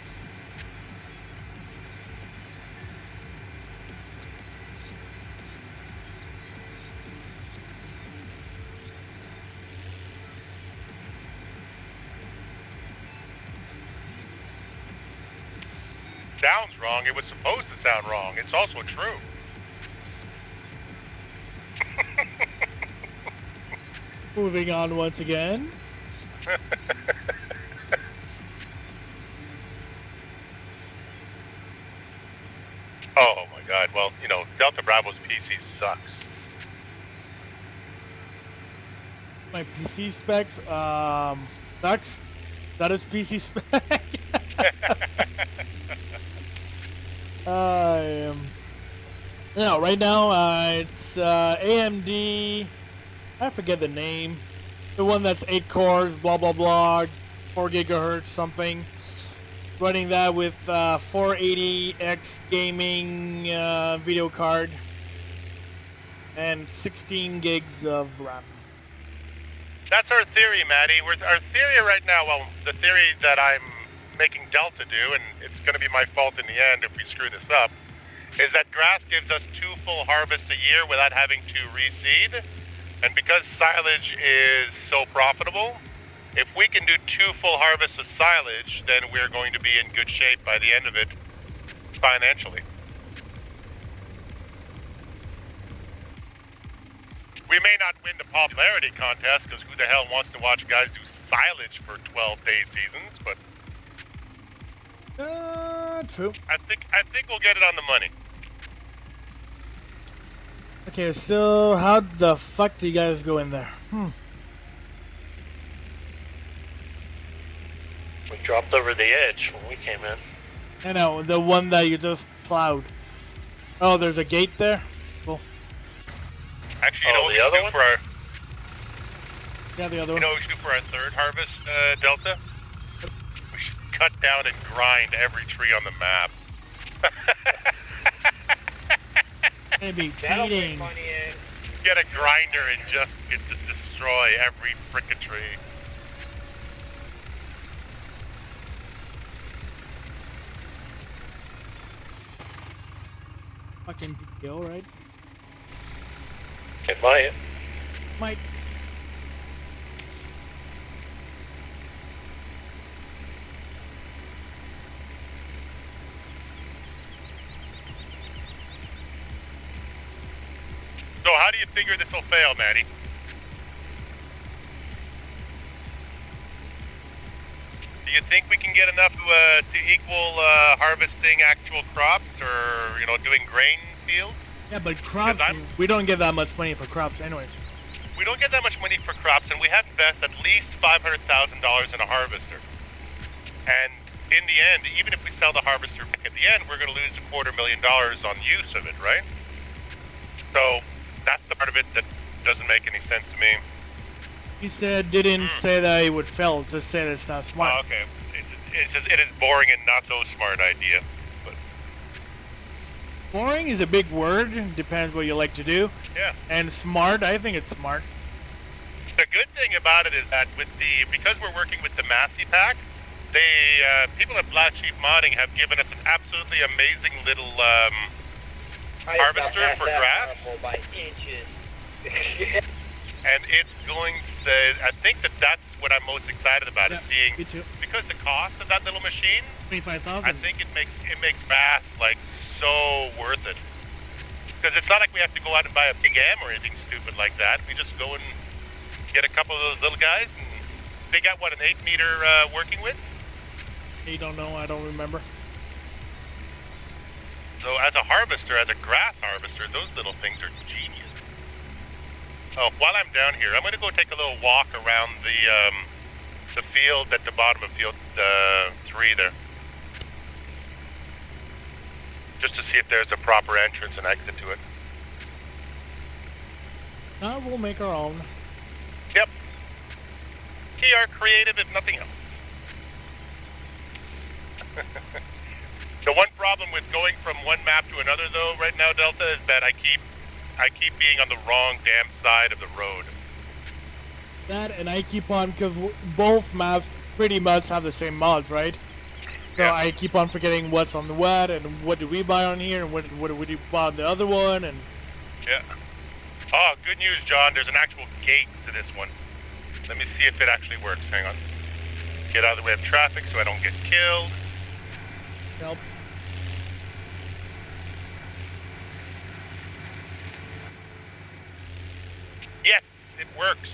Sounds wrong. It was supposed to sound wrong. It's also true. Moving on once again. Oh my god, well, you know, Delta Bravo's PC sucks. My PC specs, sucks. That is PC spec. No, right now, it's AMD, I forget the name. The one that's 8 cores, blah blah blah, 4 gigahertz something. Running that with 480X gaming video card and 16 gigs of RAM. That's our theory, Maddie. Our theory right now, well, the theory that I'm making Delta do, and it's going to be my fault in the end if we screw this up, is that grass gives us 2 full harvests a year without having to reseed. And because silage is so profitable, if we can do 2 full harvests of silage, then we're going to be in good shape by the end of it financially. We may not win the popularity contest, because who the hell wants to watch guys do silage for 12-day seasons, but true. I think we'll get it on the money. Okay, so how the fuck do you guys go in there? We dropped over the edge when we came in. I know, the one that you just plowed. Oh, there's a gate there? Cool. Actually, you know what we the should other do one? for our, Yeah, the other you one. know what we should do for our 3rd harvest, Delta? We should cut down and grind every tree on the map. Maybe That'll be cheating. funny. Get a grinder and just destroy every frickin' tree. Fucking PTO, right? It might. Might. So how do you figure this will fail, Maddie? Do you think we can get enough to equal harvesting actual crops, or doing grain fields? Yeah, but crops, I'm- we don't get that much money for crops anyways. We don't get that much money for crops, and we have to invest at least $500,000 in a harvester. And in the end, even if we sell the harvester back at the end, we're going to lose $250,000 on use of it, right? So that's the part of it that doesn't make any sense to me. He said, didn't say that it would fail, just said it's not smart. Oh, okay. It is boring and not so smart idea. But Boring is a big word, depends what you like to do. yeah. And smart, I think it's smart. The good thing about it is that because we're working with the Massey Pack, people at Black Sheep Modding have given us an absolutely amazing little harvester for grass. By inches. And it's going to, I think that's what I'm most excited about, Yeah, is seeing, me too. because the cost of that little machine, 25,000. I think it makes grass like so worth it. Because it's not like we have to go out and buy a big am or anything stupid like that. We just go and get a couple of those little guys, and they got what, an 8-meter working width? You don't know, I don't remember. So as a harvester, as a grass harvester, those little things are genius. Oh, while I'm down here, I'm going to go take a little walk around the field at the bottom of field 3 there. Just to see if there's a proper entrance and exit to it. We'll make our own. Yep. We are creative if nothing else. The one problem with going from one map to another, though, right now, Delta, is that I keep being on the wrong damn side of the road. That, and I keep on, because both maps pretty much have the same mods, right? So Yeah. I keep on forgetting what's on the what, and what did we buy on here, and what did we buy on the other one, and... Yeah. Oh, good news, John. There's an actual gate to this one. Let me see if it actually works. Hang on. Get out of the way of traffic so I don't get killed. Help. Yes, it works.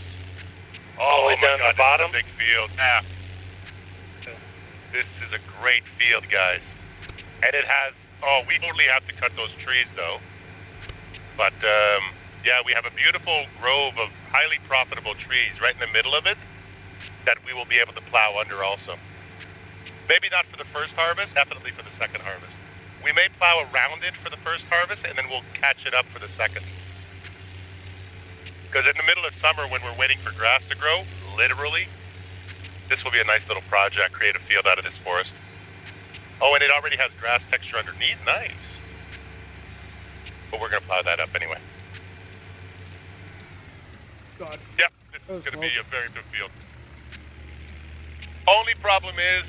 All the way my down God, the bottom? This is a big field. Yeah. This is a great field, guys. And it has... Oh, we totally have to cut those trees, though. But, yeah, we have a beautiful grove of highly profitable trees right in the middle of it that we will be able to plow under also. Maybe not for the first harvest, definitely for the second harvest. We may plow around it for the first harvest, and then we'll catch it up for the second. Because in the middle of summer, when we're waiting for grass to grow, literally, this will be a nice little project, create a field out of this forest. Oh, and it already has grass texture underneath. Nice. But we're going to plow that up anyway. God. Yep, this is going to be a very good field. Only problem is,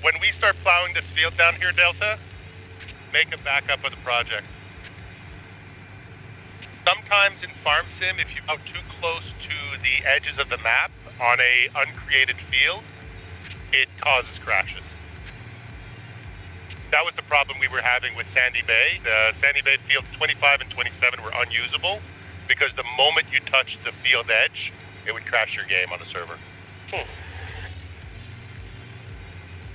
when we start plowing this field down here, Delta, make a backup of the project. Sometimes in Farm Sim, if you go too close to the edges of the map on a uncreated field, it causes crashes. That was the problem we were having with Sandy Bay. The Sandy Bay fields 25 and 27 were unusable because the moment you touched the field edge, it would crash your game on the server.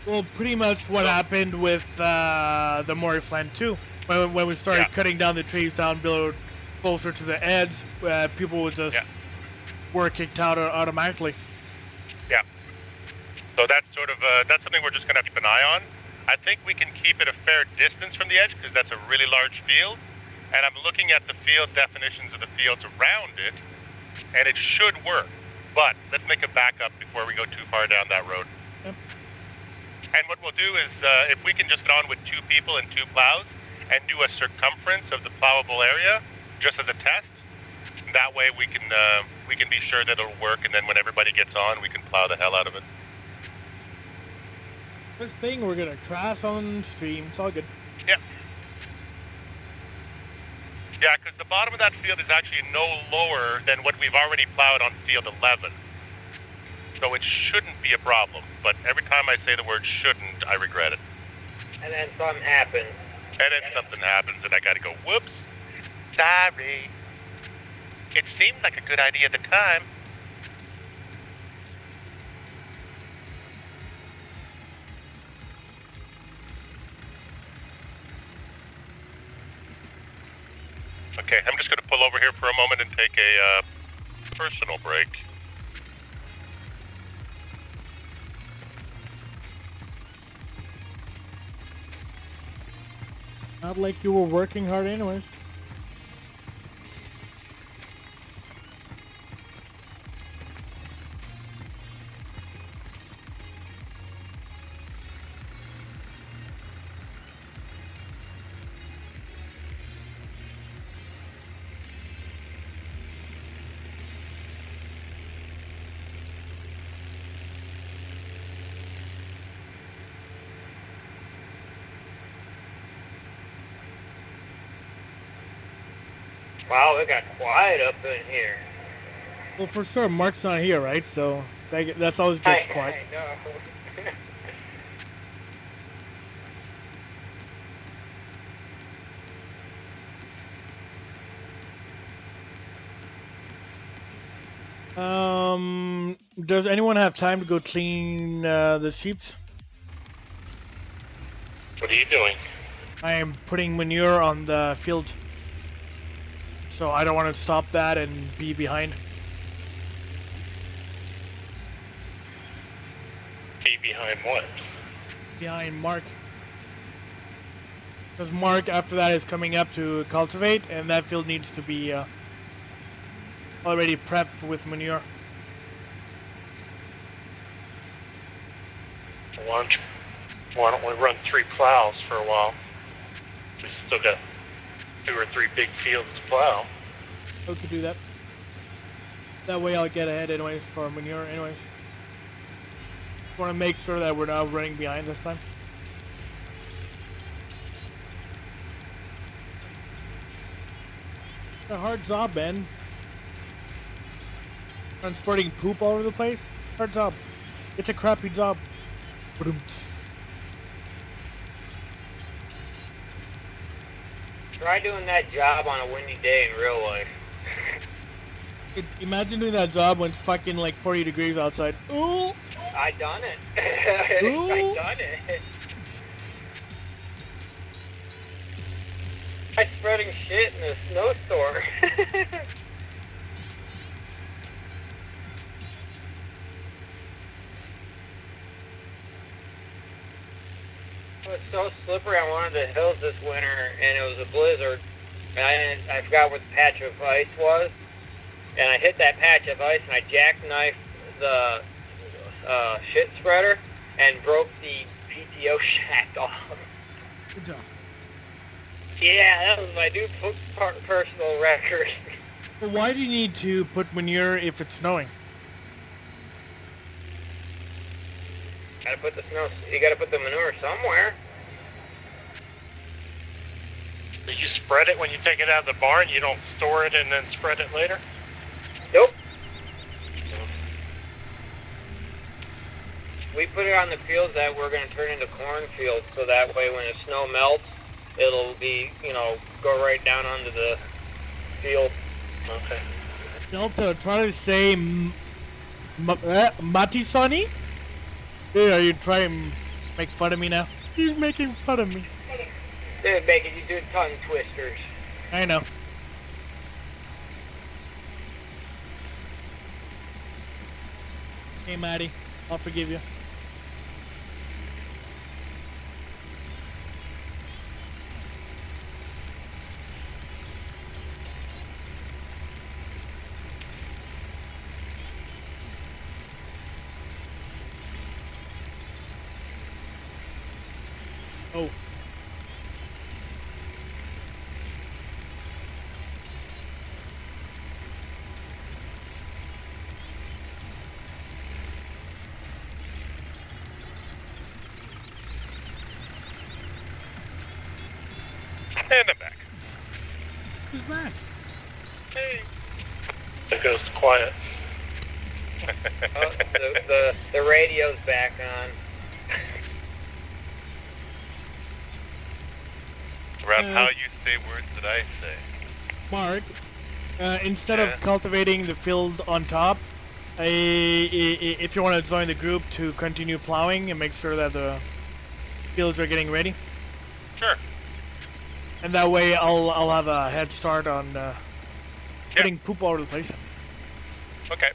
Well, pretty much what happened with the Morifland too. When we started cutting down the trees down below, closer to the edge, people would just were kicked out automatically. Yeah. So that's sort of that's something we're just gonna have to keep an eye on. I think we can keep it a fair distance from the edge because that's a really large field, and I'm looking at the field definitions of the fields around it, and it should work. But let's make a backup before we go too far down that road. Yep. And what we'll do is, if we can just get on with 2 people and 2 plows and do a circumference of the plowable area, just as a test, that way we can be sure that it'll work, and then when everybody gets on, we can plow the hell out of it. First thing, we're gonna crash on stream. It's all good. Yeah. Yeah, because the bottom of that field is actually no lower than what we've already plowed on field 11. So it shouldn't be a problem, but every time I say the word shouldn't, I regret it. And then something happens. And then something happens and I gotta go, whoops, sorry. It seemed like a good idea at the time. Okay, I'm just going to pull over here for a moment and take a personal break. Not like you were working hard anyways. Wow, it got quiet up in here. Well, for sure, Mark's not here, right? So that's always gets quiet. I know. Does anyone have time to go clean the sheeps? What are you doing? I am putting manure on the field, so I don't want to stop that and be behind. Be behind what? Behind Mark. Because Mark, after that, is coming up to cultivate, and that field needs to be already prepped with manure. Why don't we run 3 plows for a while? We still got 2 or 3 big fields to plow. We could do that. That way I'll get ahead anyways for manure anyways. Just want to make sure that we're not running behind this time. It's a hard job, man. Transporting poop all over the place? Hard job. It's a crappy job. Try doing that job on a windy day in real life. Imagine doing that job when it's fucking like 40 degrees outside. Ooh! I done it. Ooh. I done it. I spreading shit in a snowstorm. It was so slippery on one of the hills this winter, and it was a blizzard, and I forgot what the patch of ice was, and I hit that patch of ice, and I jackknifed the shit spreader, and broke the PTO shaft off. Good job. Yeah, that was my new personal record. But why do you need to put manure if it's snowing? You gotta put the manure somewhere. Do you spread it when you take it out of the barn? You don't store it and then spread it later? Nope. We put it on the fields that we're going to turn into cornfields, so that way when the snow melts, it'll be, you know, go right down onto the field. Okay. Delta, try to say Matisani? Dude, are you trying to make fun of me now? He's making fun of me. Dude, making you do tongue twisters. I know. Hey, Maddie, I'll forgive you. Oh. And I'm back. Who's back? Hey. It goes quiet. Oh, the radio's back on. Around how you say words that I say. Mark, instead of Yeah. cultivating the field on top, if you want to join the group to continue plowing and make sure that the fields are getting ready, Sure. and that way I'll have a head start on putting poop all over the place. Okay.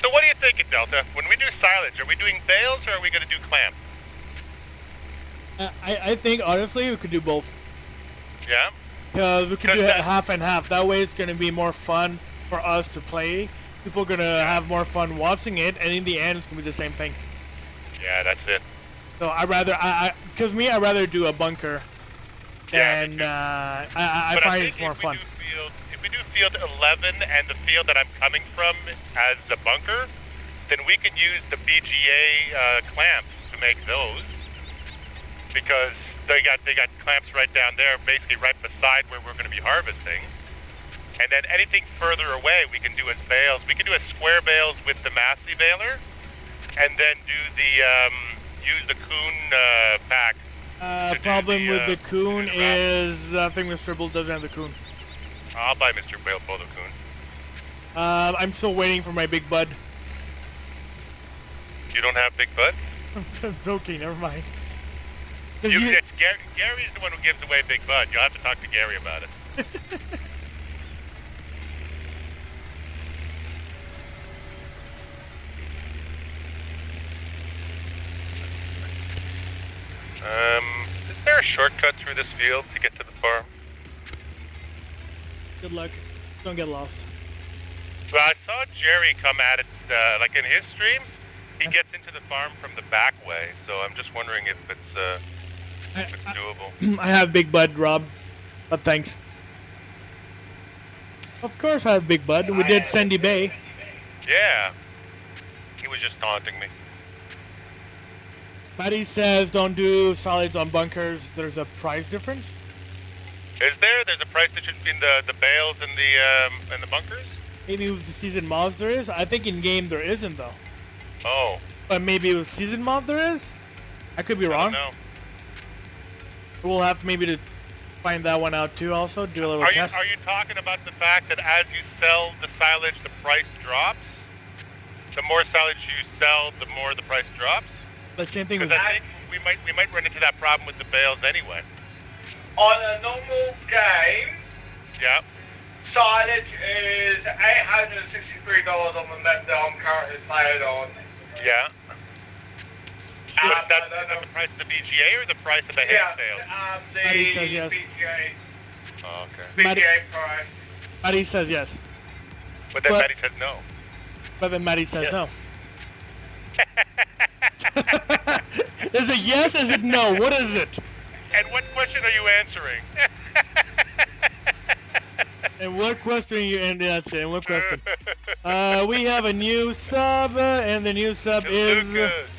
So what are you thinking, Delta? When we do silage, are we doing bales or are we going to do clamp? I think honestly we could do both. Yeah? Because we could do Because it that- half and half. That way it's going to be more fun for us to play. People are going to have more fun watching it, and in the end it's going to be the same thing. Yeah, that's it. So I'd rather, because me, I'd rather do a bunker. Yeah, me And too. I But find I it's think more fun. if we do field 11 and the field that I'm coming from as the bunker, then we could use the BGA clamps to make those. Because they got clamps right down there, basically right beside where we're going to be harvesting. And then anything further away we can do as bales. We can do a square bales with the Massey baler, and then do the use the coon pack. to do Problem with the to coon do the wrap. is I think Mr. Bull doesn't have the coon. I'll buy Mr. Bodo coon. I'm still waiting for my big bud. You don't have big butt? I'm joking, never mind. 'Cause It's Gary's the one who gives away big bud. You'll have to talk to Gary about it. Is there a shortcut through this field to get to the farm? Good luck. Don't get lost. Well, I saw Jerry come at it, like in his stream. He gets into the farm from the back way, so I'm just wondering if it's doable. I have big bud, Rob. But thanks. Of course I have big bud. We did Sandy Bay. Yeah. He was just taunting me. Maddie says don't do solids on bunkers. There's a price difference. Is there? There's a price difference between the bales and the bunkers? Maybe with the season mods there is. I think in game there isn't though. Oh. But maybe with season mod there is. I could be wrong. No. We'll have maybe to find that one out too. Also do a little Are test. you talking about the fact that as you sell the silage, the price drops? The more silage you sell, the more the price drops? But same thing with. Because I think we might run into that problem with the bales anyway. On a normal game, Yeah. silage is $863 on the map that I'm currently playing on. Yeah. But that's the price of the BGA or the price of the hay sales? Maddie says yes. BGA, Oh, okay. BGA price. Maddie says yes. But then But- Maddie says no. But then Maddie says Yes. no. Is it yes? Is it no? What is it? And what question are you answering? And what question you and that's it. And what question? We have a new sub, and the new sub is Lucas.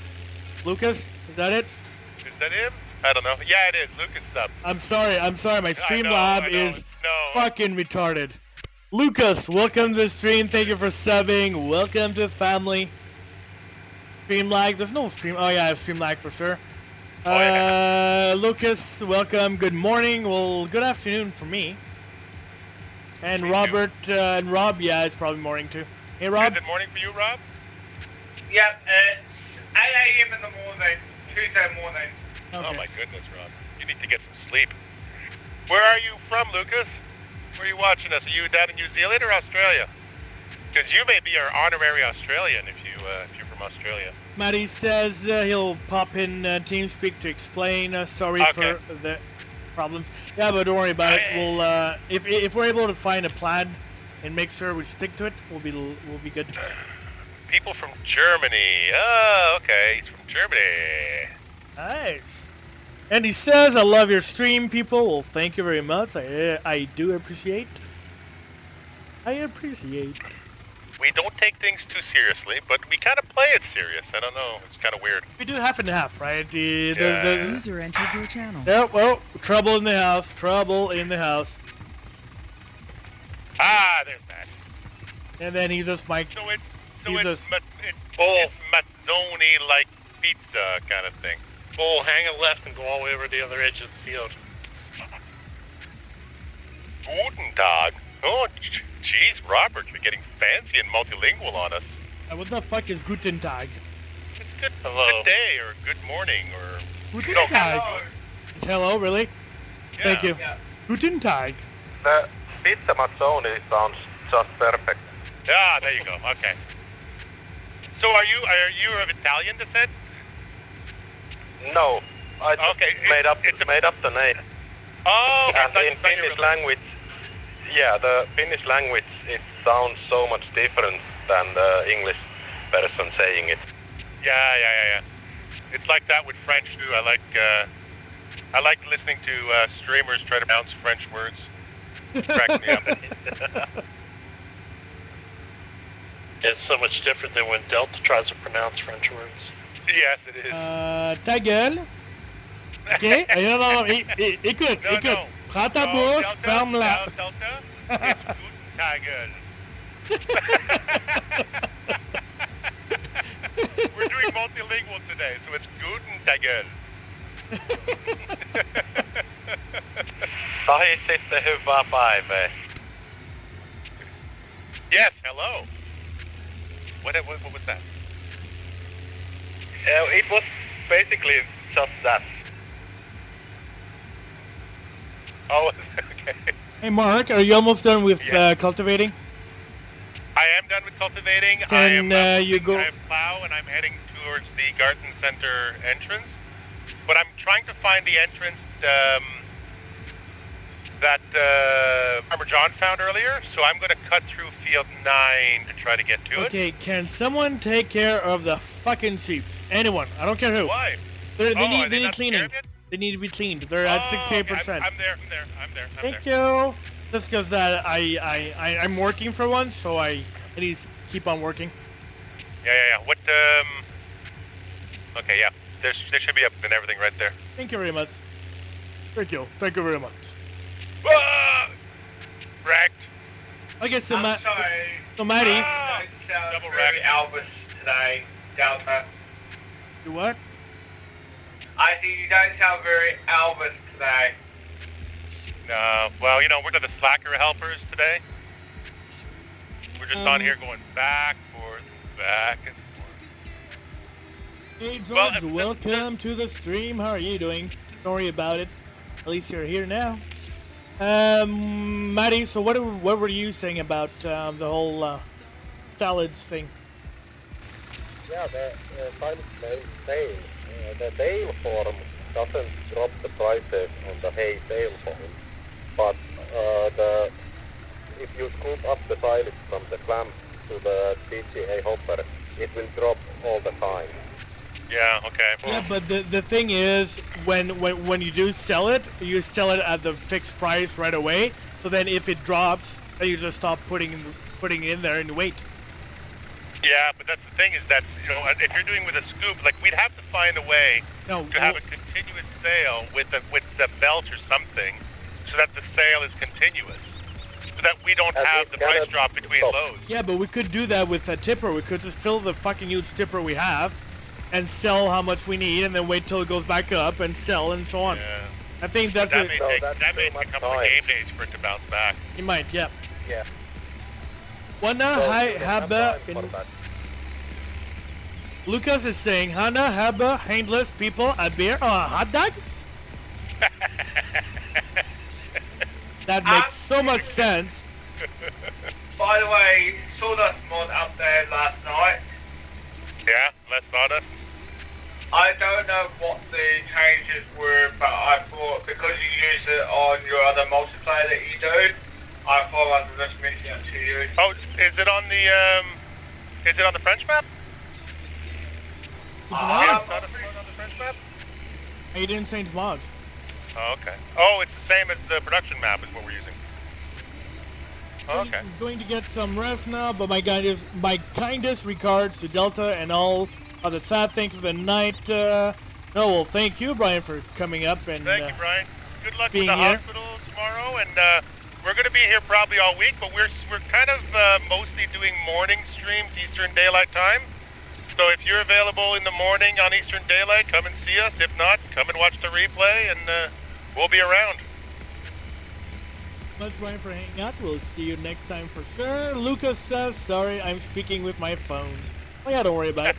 Lucas. Is that it? Is that him? I don't know. Yeah, it is. Lucas sub. I'm sorry. My Streamlab is fucking retarded. Lucas, welcome to the stream. Thank you for subbing. Welcome to the family. Stream lag. There's no stream. Oh yeah, I have stream lag for sure. Lucas, welcome. Good morning. Well, good afternoon for me. And Robert and Rob, yeah, it's probably morning too. Hey, Rob. Is it morning for you, Rob? Yep, 8 a.m. in the morning, Tuesday morning. Okay. Oh my goodness, Rob. You need to get some sleep. Where are you from, Lucas? Where are you watching us? Are you down in New Zealand or Australia? Because you may be our honorary Australian if you're from Australia. Matty says he'll pop in TeamSpeak to explain. Sorry for the problems. Yeah, but don't worry about it. We'll if we're able to find a plan and make sure we stick to it, we'll be good. People from Germany. Oh, okay. He's from Germany. Nice. And he says, "I love your stream, people." Well, thank you very much. I do appreciate. We don't take things too seriously, but we kind of play it serious. I don't know. It's kind of weird. We do half and half, right? The User entered your channel. Yeah, well, trouble in the house. Trouble in the house. Ah, there's that. And then he just mic. So it's Oh. mazzoni like pizza kind of thing. Bull, hang a left and go all the way over the other edge of the field. Guten Tag. Oh, jeez, Robert, you're getting fancy and multilingual on us. What the fuck is Guten Tag? It's good, Hello. good day or good morning or... Guten No, Tag. Hello. It's hello, really? Yeah. Thank you. Yeah. Guten Tag. The pizza mazzoni sounds just perfect. Ah, there you go. Okay. So are you of Italian descent? No, I just Okay, made up the name. Oh, okay. And in Finnish language, yeah, the Finnish language, it sounds so much different than the English person saying it. Yeah. It's like that with French too. I like listening to streamers try to pronounce French words. Cracks me up. It's so much different than when Delta tries to pronounce French words. Yes, it is. Ta gueule. Ok? Non. Écoute. No. Prends ta No, bouche, Delta, ferme-la. Delta, it's guten Tag. We're doing multilingual today, so it's guten Tag. Tai sitten hyvää päivää. Yes, hello. What was that? It was basically just that. Oh, okay. Hey, Mark, are you almost done with Yeah. cultivating? I am done with cultivating. Can you go? I plow and I'm heading towards the garden center entrance. But I'm trying to find the entrance that FarmerJohn found earlier. So I'm going to cut through field 9 to try to get to it. Okay, can someone take care of the fucking sheep? Anyone? I don't care who. Why? They Are need not cleaning. scared yet? They need to be cleaned. They're at 68%. Okay. I'm there. Thank you. Just because I'm working for once, so I at least keep on working. Yeah. What, okay, yeah. There should be up and everything right there. Thank you very much. Thank you very much. Ah! Wrecked. Okay, so I'm sorry. so Matty, Ah! You sound Double very wreck. Elvis today, Delta. you what? I think you don't sound very Elvis today. No, well, we're the slacker helpers today. We're just on here going back and forth. Hey Well, George, welcome to the stream. How are you doing? Don't worry about it. At least you're here now. Matty, so what were you saying about the whole salads thing? Yeah, the silent sale. The bale form doesn't drop the prices on the hay bale form, but if you scoop up the silage from the clamp to the TGA hopper, it will drop all the time. Yeah, okay. Yeah, but the thing is, when you do sell it, you sell it at the fixed price right away. So then if it drops, then you just stop putting it in there and wait. Yeah, but that's the thing is that, you know, if you're doing with a scoop, like, we'd have to find a way to have a continuous sail with the belt or something so that the sail is continuous. So that we don't have the price drop between loads. Yeah, but we could do that with a tipper. We could just fill the fucking huge tipper we have and sell how much we need and then wait till it goes back up and sell and so on. Yeah. I think that's that it. may take a couple of game days for it to bounce back. You might, yeah. Yeah. Wanna habe Lucas is saying, Hana habe handless people a beer or a hot dog? That makes so much sense. By the way, Sawdust mod up there last night. Yeah, less sawdust. I don't know what the changes were, but I thought because you use it on your other multiplayer that you do, I thought I would just mention it to you. Oh, is it on the French map? Yeah, on the French map? you didn't change mods. Oh, okay. Oh, it's the same as the production map is what we're using. Oh, okay. I'm going to get some rest now, but my kindest regards to Delta and all of the sad things of the night. No, well, thank you, Brian, for coming up and Thank you, Brian. Good luck being with the here. hospital tomorrow, and we're going to be here probably all week, but we're kind of mostly doing morning streams Eastern Daylight Time. So if you're available in the morning on Eastern Daylight, come and see us. If not, come and watch the replay, and we'll be around. Thanks, Brian, for hanging out. We'll see you next time for sure. Lucas says, sorry, I'm speaking with my phone. Oh yeah, don't worry about it.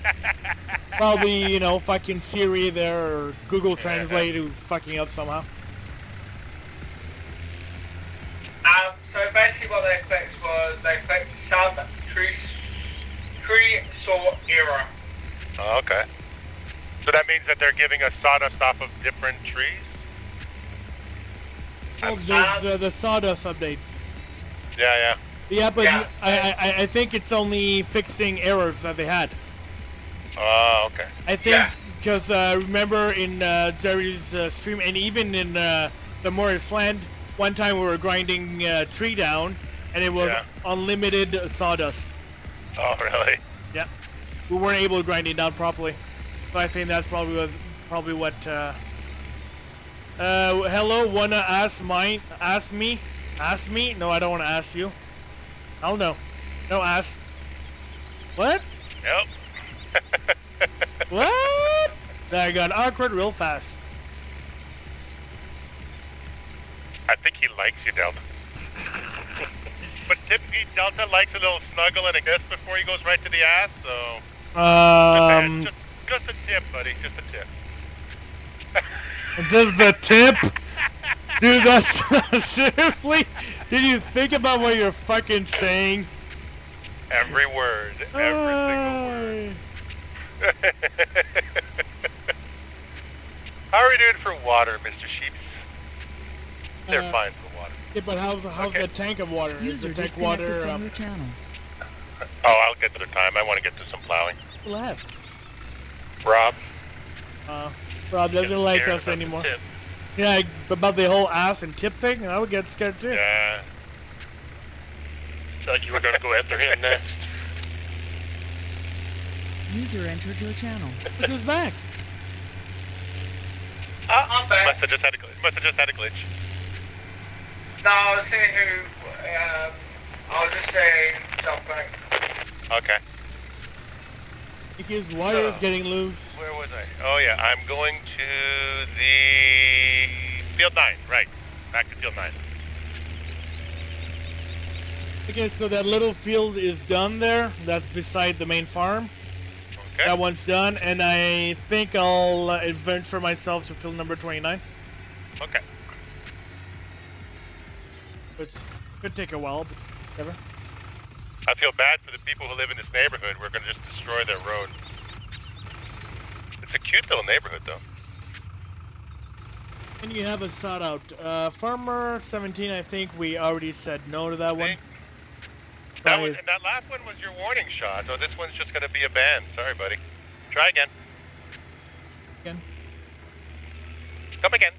Probably, you know, fucking Siri there or Google Translate who's fucking up somehow. So basically what they fixed was they fixed some tree saw error. Oh, okay. So that means that they're giving us sawdust off of different trees? Oh, there's the sawdust update. Yeah. Yeah, but Yeah. I think it's only fixing errors that they had. Oh, okay. I think because remember in Jerry's stream and even in the Morris Land, one time we were grinding tree down and it was unlimited sawdust. Oh, really? Yeah, we weren't able to grind it down properly. So I think that's probably what. Hello, wanna ask me? Ask me? No, I don't wanna ask you. Oh no, no ask. What? Yep. What? That got awkward real fast. I think he likes you, Delta. But typically, Delta likes a little snuggle and a kiss before he goes right to the ass, so... Just a tip, buddy, just a tip. Just the tip? Dude, that's... seriously? Did you think about what you're fucking saying? Every word, every single word. How are we doing for water, Mr. Sheeps? They're fine for water. Yeah, but how's the tank of water? User Is the tank disconnected water? from your channel. Oh, I'll get to the time. I want to get to some plowing. Left. Rob? Rob doesn't like us anymore. Yeah, about the whole ass and tip thing, I would get scared too. Yeah. Like you were going to go after him next. User entered your channel. Look who's back. I'm back. Must have just had a glitch. No, I was saying I'll just say something. Okay. Because wires getting loose. Where was I? Oh yeah, I'm going to the field 9. Right, back to field 9. Okay, so that little field is done there. That's beside the main farm. Okay. That one's done, and I think I'll adventure myself to field number 29. Okay. Which could take a while, but whatever. I feel bad for the people who live in this neighborhood. We're going to just destroy their road. It's a cute little neighborhood, though. And you have a shout out. FarmerJohn, I think we already said no to that one. That last one was your warning shot, so this one's just going to be a ban. Sorry, buddy. Try again. Again. Come again.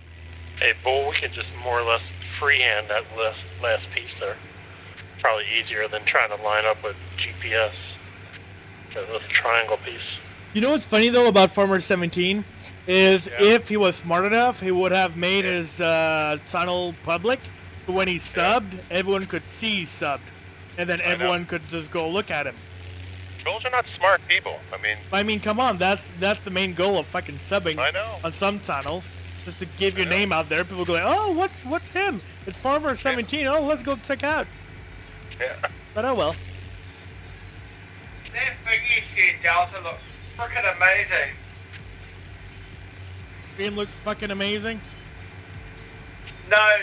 Hey, Bull, we could just more or less freehand that last piece there. Probably easier than trying to line up with GPS. That little triangle piece. You know what's funny though about FarmerJohn is Yeah. if he was smart enough, he would have made his channel public. So when he subbed, everyone could see he subbed, and then everyone could just go look at him. Trolls are not smart people. I mean, come on, that's the main goal of fucking subbing I know. on some channels, just to give your name out there. People go like, oh, what's him? It's FarmerJohn. Oh, let's go check out. Yeah. But oh well. That thingy shit, Delta, looks freaking amazing. Game looks fucking amazing. No,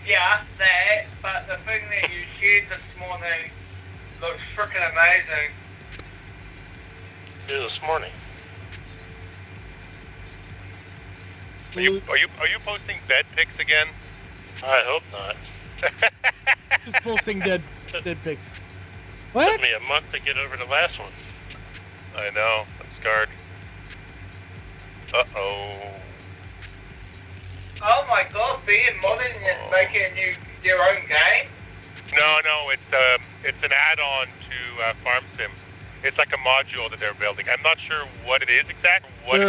yeah, that, but the thing that you shared this morning looks freaking amazing. This morning. Are you posting bed pics again? I hope not. Just posting dead pics. Took What? me a month to get over the last one. I know. I'm scarred. Uh-oh. Oh my god, being modern is making your own game? No, it's an add-on to FarmSim. It's like a module that they're building. I'm not sure what it is exact, but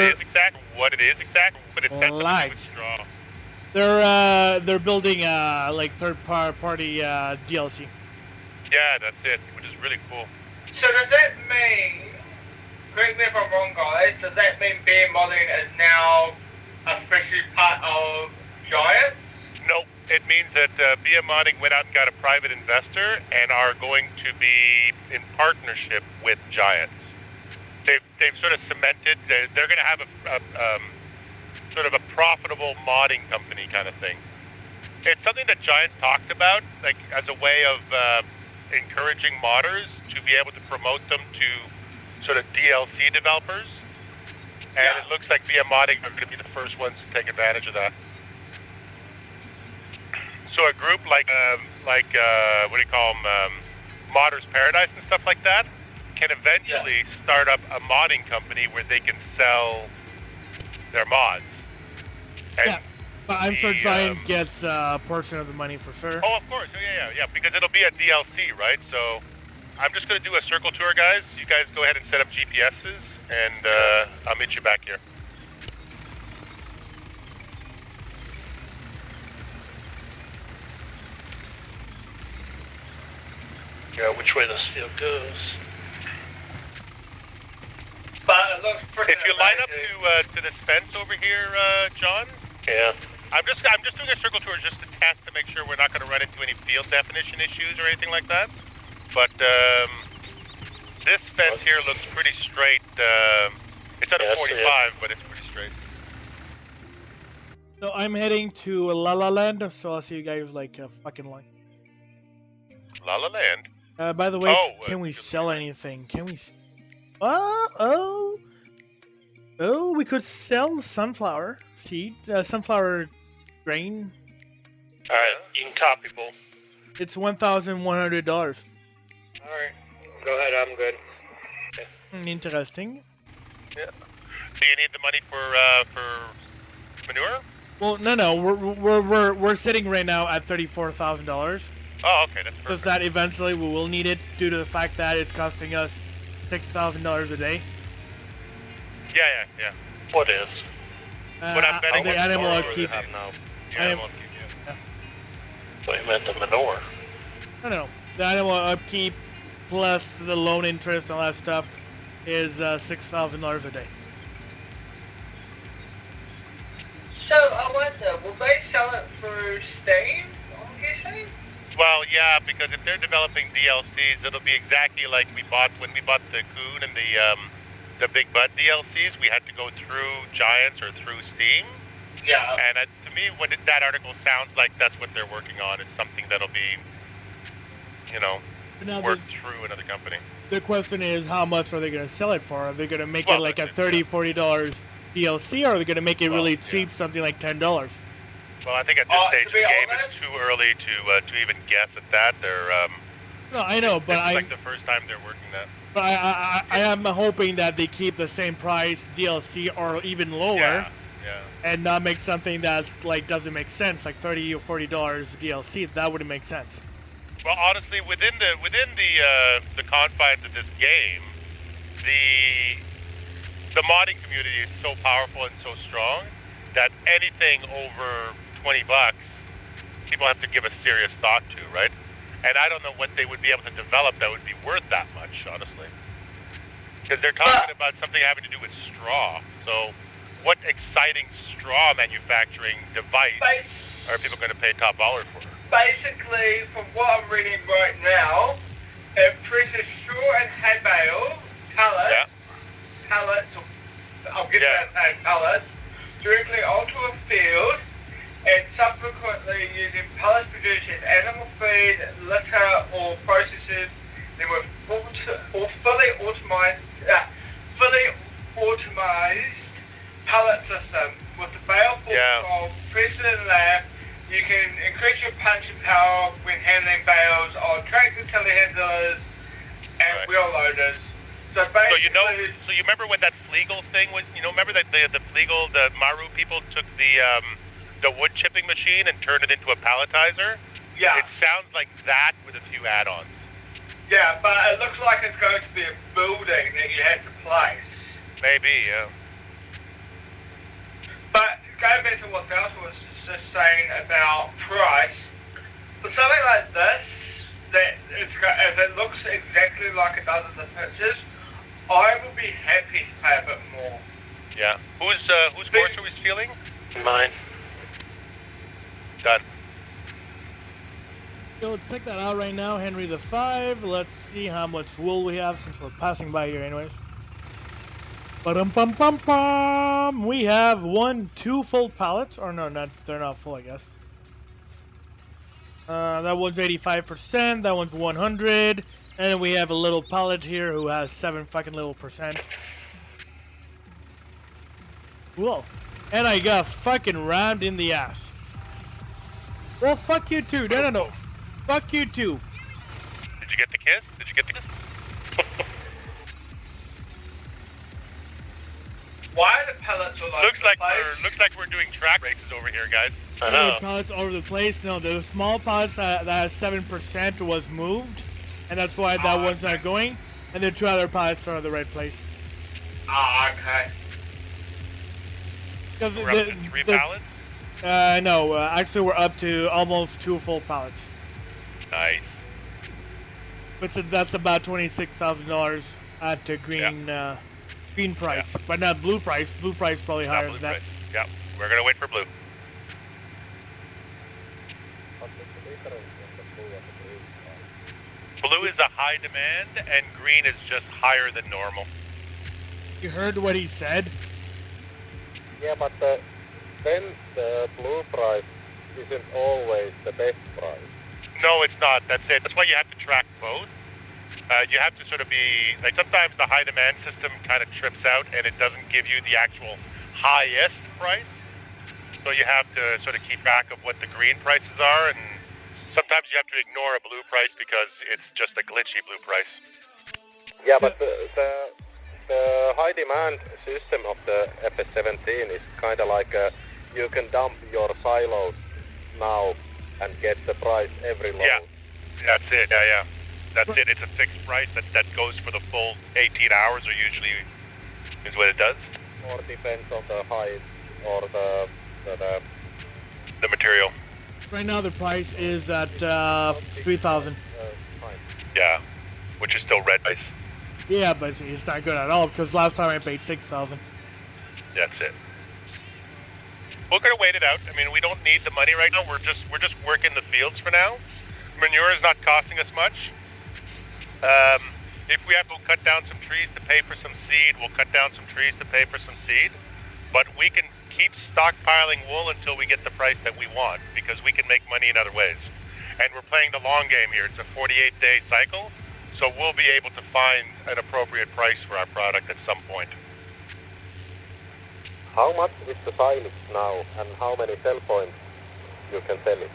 it's something Live. with straw. They're building like third-party DLC. Yeah, that's it, which is really cool. So does that mean, correct me if I'm wrong guys, does that mean being modern is now officially part of Giants? No, it means that BM Modding went out and got a private investor and are going to be in partnership with Giants. They've sort of cemented. They're going to have a sort of a profitable modding company kind of thing. It's something that Giants talked about, like as a way of encouraging modders to be able to promote them to sort of DLC developers. And it looks like BM Modding are going to be the first ones to take advantage of that. So a group like what do you call them, Modders Paradise and stuff like that, can eventually start up a modding company where they can sell their mods. And Yeah, but I'm sure Giant gets a portion of the money for sure. Oh, of course. Yeah, because it'll be a DLC, right? So I'm just going to do a circle tour, guys. You guys go ahead and set up GPSs, and I'll meet you back here. Yeah, which way this field goes. But it looks freaking If you line up amazing. to this fence over here, John, Yeah. I'm just doing a circle tour just to test to make sure we're not going to run into any field definition issues or anything like that. But this fence here looks pretty straight. It's at a 45, but it's pretty straight. So I'm heading to La La Land, so I'll see you guys like a fucking long. La La Land. By the way, Oh, can we just sell right. anything? Can we? We could sell sunflower seed, sunflower grain. Alright, you can copy, Bull. It's $1,100. Alright, go ahead, I'm good. Interesting. Yeah. Do you need the money for manure? Well, no, we're sitting right now at $34,000. Oh, okay, that's Because perfect. that eventually we will need it due to the fact that it's costing us $6,000 a day. Yeah. What is? But I'm betting the it's animal more upkeep. Have no. Yeah, I am- well, yeah. So you meant the manure. No. The animal upkeep plus the loan interest and all that stuff is $6,000 a day. So, I wonder, will they sell it through Steam, I'm guessing? Well, yeah, because if they're developing DLCs, it'll be exactly like when we bought the Coon and the Big Bud DLCs. We had to go through Giants or through Steam. Yeah. And to me, that article sounds like that's what they're working on. It's something that'll be, Now worked through another company. the question is, how much are they going to sell it for? Are they going to make Well, it like a that's $30, $40 DLC, or are they going to make it really cheap, something like $10? Well, I think at this stage of the game, it's too early to even guess at that. They're No, I know, but it's like the first time they're working that. But I am hoping that they keep the same price DLC or even lower, Yeah. and not make something that's like doesn't make sense, like $30 or $40 DLC. That wouldn't make sense. Well, honestly, within the confines of this game, the modding community is so powerful and so strong that anything over $20, people have to give a serious thought to, right? And I don't know what they would be able to develop that would be worth that much, honestly. Because they're talking about something having to do with straw. So what exciting straw manufacturing device are people going to pay top dollar for? Basically, from what I'm reading right now, it presses straw and hay bale, pallets, I'll get that name, pallets, directly onto a field, and subsequently using pallets producing animal feed, litter, or processes, then with fully automized pallet system. With the baleful control, press it in there, you can increase your punching power when handling bales on tractor telehandlers and wheel loaders. So basically, so you remember when that Flegel thing was? You know, remember that the Flegel, the Maru people took the wood chipping machine and turned it into a palletizer? Yeah. It sounds like that with a few add-ons. Yeah, but it looks like it's going to be a building that you have to place. Maybe, yeah. But going back to what Delta was just saying about price, for something like this, that if it looks exactly like it does in the pictures, I would be happy to pay a bit more. Yeah. Whose horse are we stealing? Mine. Done. So let's check that out right now, Henry the 5. Let's see how much wool we have since we're passing by here anyways. Ba-dum-bum-bum-bum! We have 2 full pallets. Or no, they're not full, I guess. That one's 85%, that one's 100, and then we have a little pallet here who has 7 fucking little percent. Cool. And I got fucking rammed in the ass. Well, fuck you too. No. Fuck you too. Did you get the kiss? Why are the pellets all over looks like the place? looks like we're doing track races over here, guys. I know. Pallets all over the place. No, the small pallets that has 7% was moved, and that's why that one's not going. And the 2 other pallets are in the right place. Okay. We're up to 3 pallets? No, actually we're up to almost 2 full pallets. Nice. But so that's about $26,000 at the green green price, but not blue price. Blue price probably higher than that. Yeah, we're gonna wait for blue. Blue is a high demand, and green is just higher than normal. You heard what he said? Yeah, but then the blue price isn't always the best price. No, it's not. That's it. That's why you have to track both. You have to sort of be, like sometimes the high demand system kind of trips out and it doesn't give you the actual highest price. So you have to sort of keep track of what the green prices are, and sometimes you have to ignore a blue price because it's just a glitchy blue price. Yeah, but the high demand system of the FS17 is kind of like you can dump your silos now and get the price every load. Yeah, that's it. Yeah. That's it. It's a fixed price that goes for the full 18 hours, or usually is what it does. Or depends on the height or the material. Right now the price is at 3,000. Yeah, which is still red price. Yeah, but it's not good at all because last time I paid 6,000. That's it. We're gonna wait it out. I mean, we don't need the money right now. We're just working the fields for now. Manure is not costing us much. If we have to cut down some trees to pay for some seed, we'll cut down some trees to pay for some seed. But we can keep stockpiling wool until we get the price that we want, because we can make money in other ways. And we're playing the long game here. It's a 48-day cycle, so we'll be able to find an appropriate price for our product at some point. How much is the silage now, and how many sell points you can sell it?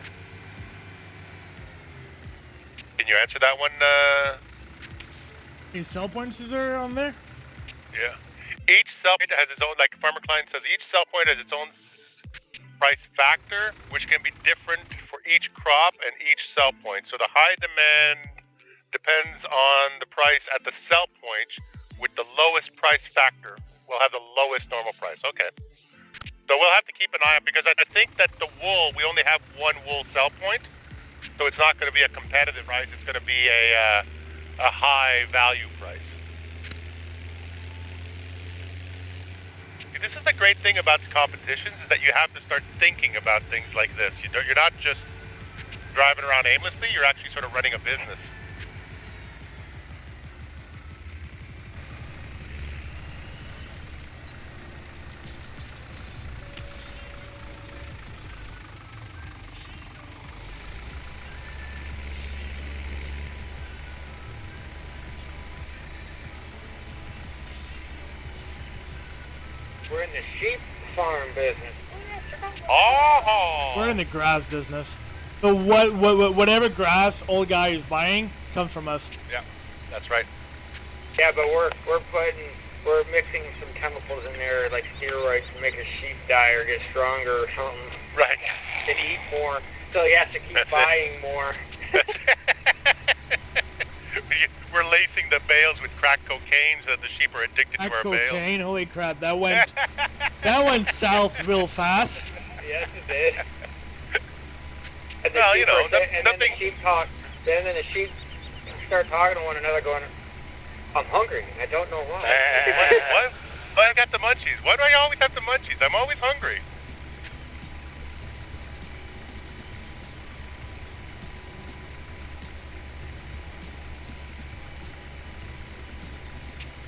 Can you answer that one? Any sell points is there on there? Yeah. Each sell point has its own, like Farmer Client says, each sell point has its own price factor, which can be different for each crop and each sell point. So the high demand depends on the price at the sell point with the lowest price factor will have the lowest normal price. Okay. So we'll have to keep an eye on, because I think that the wool, we only have one wool sell point, so it's not going to be a competitive price. It's going to be a high value price. See, this is the great thing about competitions, is that you have to start thinking about things like this. You're not just driving around aimlessly, you're actually sort of running a business. We're in the sheep farm business. Oh! We're in the grass business. So whatever grass old guy is buying comes from us. Yeah, that's right. Yeah, but we're mixing some chemicals in there, like steroids, to make his sheep die or get stronger or something. Right. And eat more, so he has to keep buying more. We're lacing the bales with crack cocaine so that the sheep are addicted to our bales. Cocaine, holy crap, that went south real fast. Yes, it did. And the Well, sheep you know, then the sheep talk. Then the sheep start talking to one another, going, "I'm hungry. I don't know why." What? Why I got the munchies? Why do I always have the munchies? I'm always hungry.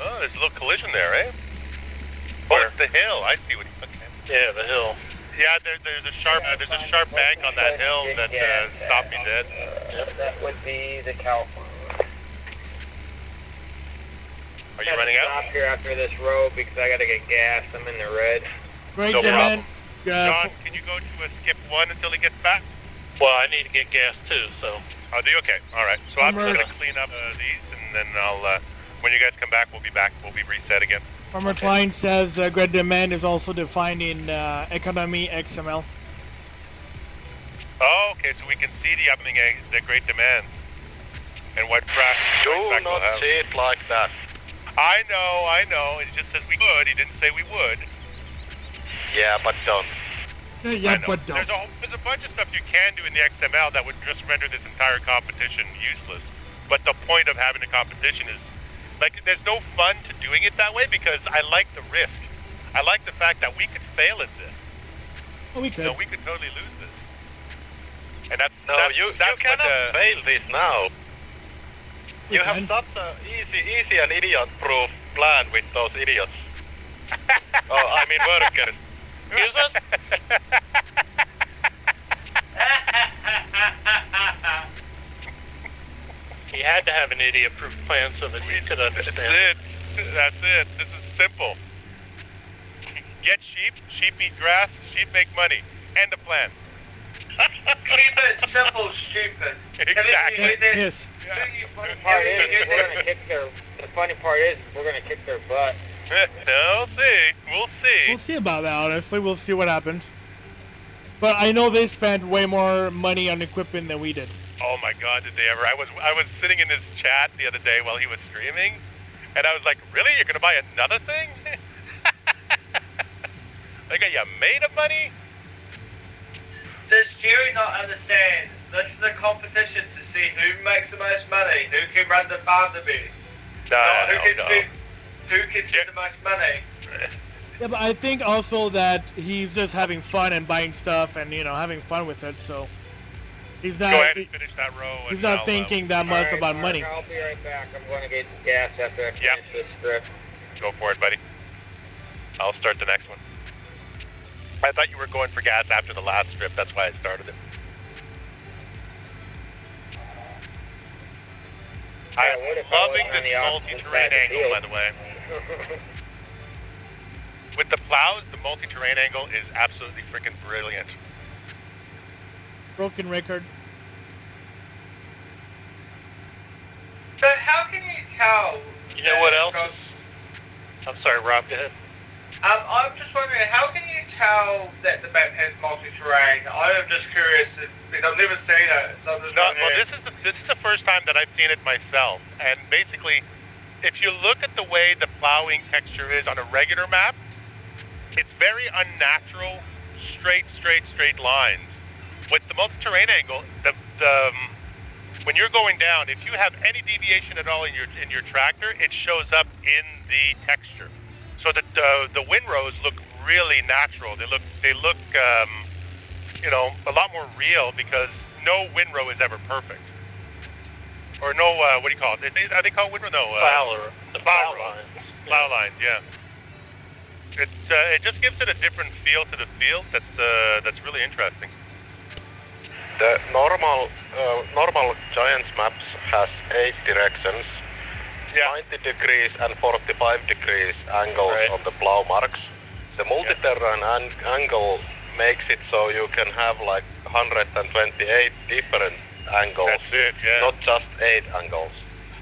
Oh, there's a little collision there, eh? Oh, it's the hill. I see what. Okay. Yeah, the hill. Yeah, there's a sharp bank on that hill that stopped me dead. That would be the cow farm. Are you running out? Stop here after this road because I gotta get gas. I'm in the red. Great, No man. John, can you go to a skip 1 until he gets back? Well, I need to get gas too, so. Oh, do you? Okay. All right. So I'm Farmer- just gonna clean up these, and then I'll. When you guys come back, we'll be back. We'll be reset again. Farmer Klein says great demand is also defined in economy XML. Oh, okay. So we can see the great demand and what crash. Do not say it like that. I know. It just says we could. He didn't say we would. Yeah, but don't. Yeah, I know. but don't. There's a bunch of stuff you can do in the XML that would just render this entire competition useless. But the point of having a competition is, like, there's no fun to doing it that way because I like the risk. I like the fact that we could fail at this. Oh, we could. No, we could totally lose this. And that's You that's cannot what fail this now. We You can. have such a easy and idiot-proof plan with those idiots. Oh, I mean workers. Excuse us? He had to have an idiot-proof plan so that we could understand. That's it. This is simple. Get sheep eat grass, sheep make money. End of plan. Keep it simple, stupid. Exactly. Yes. The funny part is we're gonna kick their butt. We'll see. We'll see about that, honestly. We'll see what happens. But I know they spent way more money on equipment than we did. Oh my God, did they ever? I was sitting in his chat the other day while he was streaming, and I was like, really? You're gonna buy another thing? Like, are you made of money? Does Jerry not understand? This is a competition to see who makes the most money, who can run the farm the best. No. Who can do the most money. Yeah, but I think also that he's just having fun and buying stuff and, having fun with it, so he's not... Go ahead and finish that row. He's not thinking that much about money. I'll be right back. I'm going to get gas after I finish this strip. Go for it, buddy. I'll start the next one. I thought you were going for gas after the last strip. That's why I started it. I'm loving this multi-terrain angle, by the way. With the plows, the multi-terrain angle is absolutely freaking brilliant. Broken record. So how can you tell? You know what else is... I'm sorry, Rob, go ahead. I'm just wondering, how can you tell that the map has multi-terrain? I'm just curious, because I've never seen it. So I'm just No, wondering. well, this is the first time that I've seen it myself, and basically, if you look at the way the plowing texture is on a regular map, it's very unnatural, straight lines. With the multi-terrain angle, when you're going down, if you have any deviation at all in your tractor, it shows up in the texture. So that the windrows look really natural. They look you know, a lot more real because no windrow is ever perfect. Or no, what do you call it? Are they called windrow? No. The plow lines. Plow lines, yeah. It just gives it a different feel to the field. That's really interesting. The normal Giants maps has 8 directions, Yeah. 90 degrees and 45 degrees angles on the plow marks. The multi-terrain angle makes it so you can have like 128 different angles. That's it, yeah. Not just 8 angles.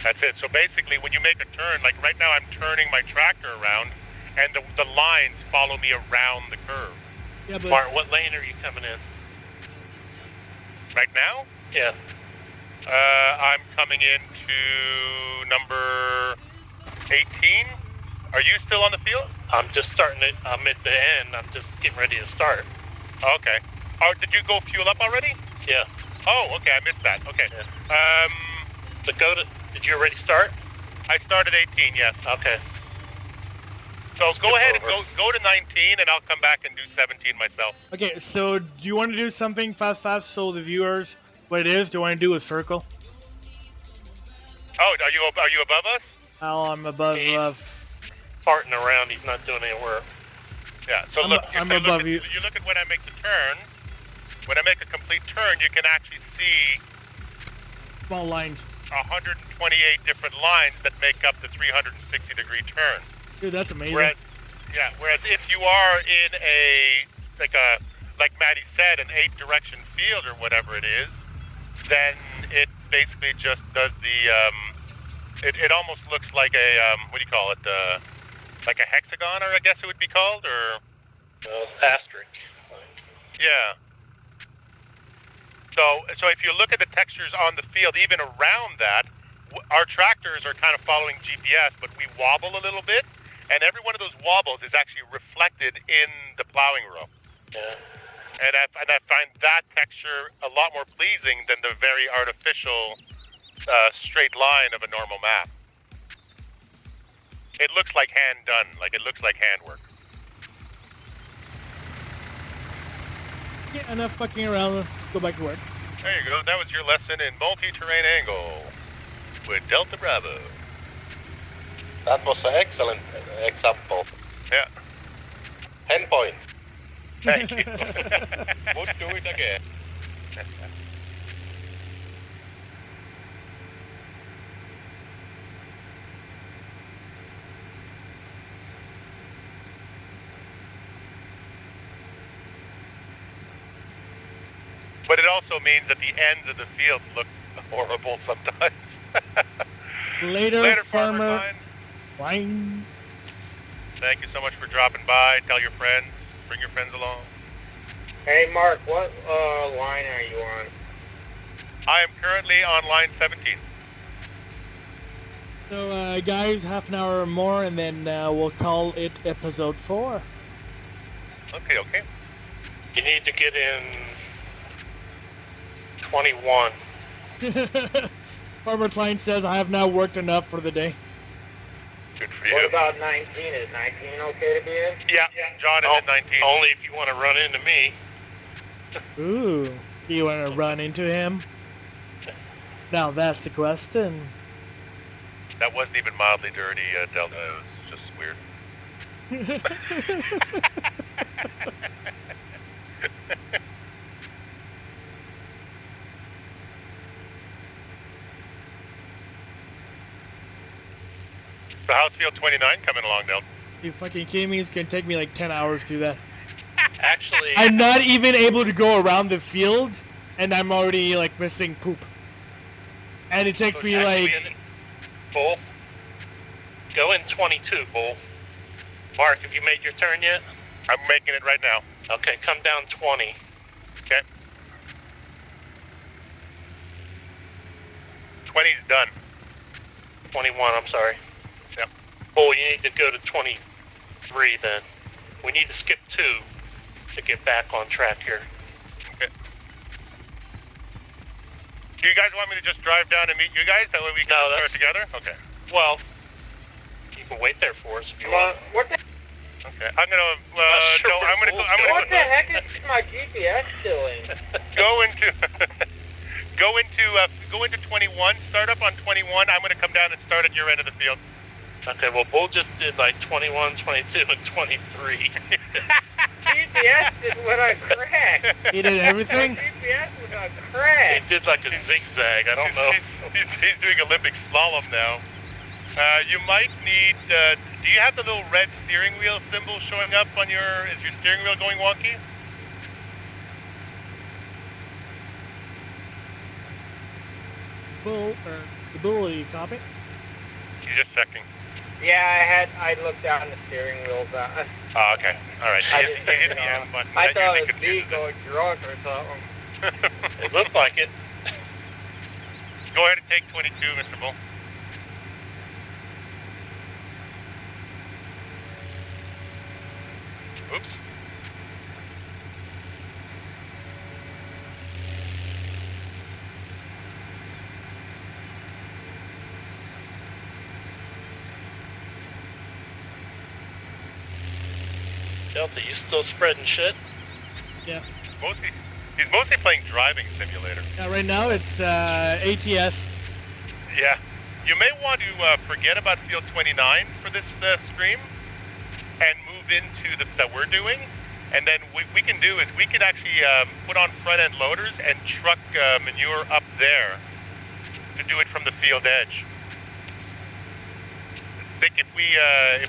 That's it. So basically, when you make a turn, like right now I'm turning my tractor around, and the lines follow me around the curve. Yeah, but Mark, what lane are you coming in? Right now, Yeah. I'm coming into number 18. Are you still on the field? I'm just starting it. I'm at the end. I'm just getting ready to start. Okay. Oh, did you go fuel up already? Yeah. Oh, okay, I missed that. Okay. Yeah. So did you already start? I started 18, yes. Okay. So go ahead and over. go to 19, and I'll come back and do 17 myself. okay, so do you want to do something fast so the viewers what it is? Do you want to do a circle? Oh, are you above us? Oh, I'm above. Farting around. He's not doing any work. Yeah. So I'm above you. You look at when I make the turn. When I make a complete turn, you can actually see Small lines. 128 different lines that make up the 360-degree turn. Dude, that's amazing. Whereas if you are in like Maddie said, an 8-direction field or whatever it is, then it basically just does it almost looks like a, what do you call it, like a hexagon, or I guess it would be called, or? Asterisk. Yeah. So if you look at the textures on the field, even around that, our tractors are kind of following GPS, but we wobble a little bit, and every one of those wobbles is actually reflected in the plowing row. Yeah. And I find that texture a lot more pleasing than the very artificial straight line of a normal map. It looks like hand done, like it looks like handwork. Yeah, enough fucking around. Let's go back to work. There you go. That was your lesson in multi-terrain angle with Delta Bravo. That was an excellent example. Yeah. 10 points. Thank you. Would do it again. But it also means that the ends of the field look horrible sometimes. Later, farmer. John. Line. Thank you so much for dropping by. Tell your friends. Bring your friends along. Hey, Mark, what line are you on? I am currently on line 17. So, guys, half an hour or more, and then we'll call it episode 4. Okay. You need to get in 21. Farmer Klein says, I have now worked enough for the day. Good for you. What about 19? Is 19 okay to be in? Yeah, John is at 19. Only if you want to run into me. Ooh, you want to run into him? Now that's the question. That wasn't even mildly dirty, Delta. It was just weird. So how's field 29 coming along, Delta? You fucking kidding me? It's gonna take me like 10 hours to do that. Actually, I'm not even able to go around the field, and I'm already like missing poop. And it takes me like... Bull, go in 22, Bull. Mark, have you made your turn yet? I'm making it right now. Okay, come down 20. Okay. 20's done. 21, I'm sorry. Yep. Oh, you need to go to 23 then. We need to skip 2 to get back on track here. Okay. Do you guys want me to just drive down and meet you guys? That way we can start together? Okay. Well, you can wait there for us if you want. What the? Okay. I'm gonna. Sure, no, I'm gonna go. I'm What the gonna heck is my GPS doing? go into. Go into 21. Start up on 21. I'm gonna come down and start at your end of the field. Okay, well, Bull just did like 21, 22, and 23. GPS is when I crash. He did everything? GPS when I He crash. did like a zigzag. I don't know. He's doing Olympic slalom now. You might need. Do you have the little red steering wheel symbol showing up on your? Is your steering wheel going wonky? Bull, the bully copy. You're just checking. Yeah, I looked down the steering wheels. Oh, okay. All right. I You just hit turned the it M off. button. I That thought usually it was me confuses going drunk or something. It looked like it. Go ahead and take 22, Mr. Bull. Oops. Delta, you still spreading shit? Yeah. He's mostly playing driving simulator. Yeah, right now it's ATS. Yeah. You may want to forget about field 29 for this stream and move into that we're doing. And then what we can do is we can actually put on front end loaders and truck manure up there to do it from the field edge. I think if we